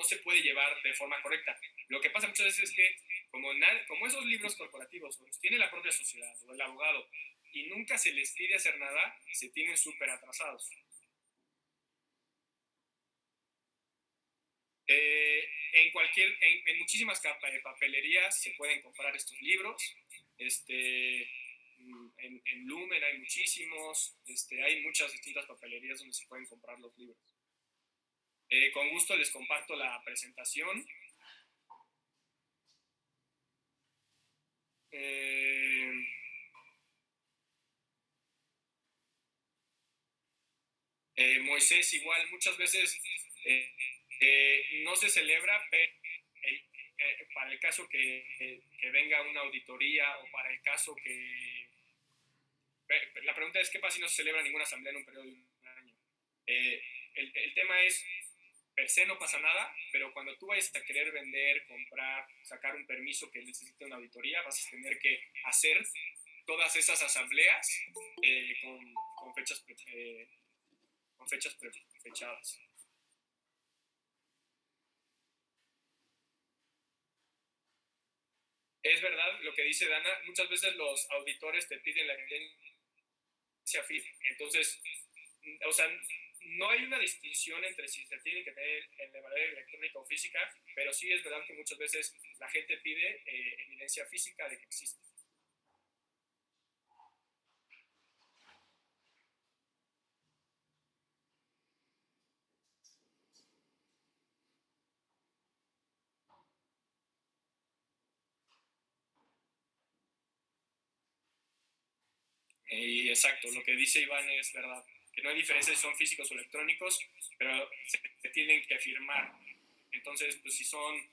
se puede llevar de forma correcta. Lo que pasa muchas veces es que como esos libros corporativos los tiene la propia sociedad o el abogado y nunca se les pide hacer nada, se tienen súper atrasados. En muchísimas papelerías se pueden comprar estos libros. En Lumen hay muchísimos. Hay muchas distintas papelerías donde se pueden comprar los libros. Con gusto les comparto la presentación. Moisés igual, muchas veces no se celebra, pero para el caso que venga una auditoría o para el caso que... La pregunta es, ¿qué pasa si no se celebra ninguna asamblea en un periodo de un año? El tema es, per se no pasa nada, pero cuando tú vayas a querer vender, comprar, sacar un permiso que necesite una auditoría, vas a tener que hacer todas esas asambleas con fechas fechadas. Es verdad lo que dice Dana, muchas veces los auditores te piden la evidencia física, entonces, o sea, no hay una distinción entre si se tiene que tener de manera electrónica o física, pero sí es verdad que muchas veces la gente pide evidencia física de que existe. Y exacto, lo que dice Iván es verdad, que no hay diferencia si son físicos o electrónicos, pero se tienen que firmar. Entonces, pues si son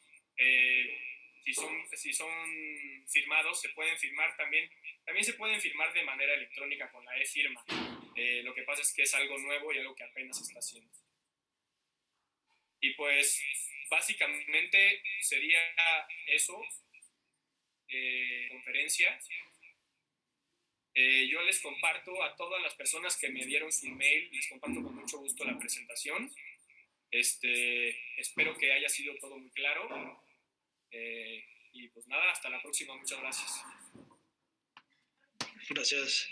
firmados, se pueden firmar también se pueden firmar de manera electrónica con la e-firma. Lo que pasa es que es algo nuevo y algo que apenas se está haciendo. Y pues básicamente sería eso, conferencia. Yo les comparto a todas las personas que me dieron su email, les comparto con mucho gusto la presentación. Espero que haya sido todo muy claro. Y pues nada, hasta la próxima. Muchas gracias. Gracias.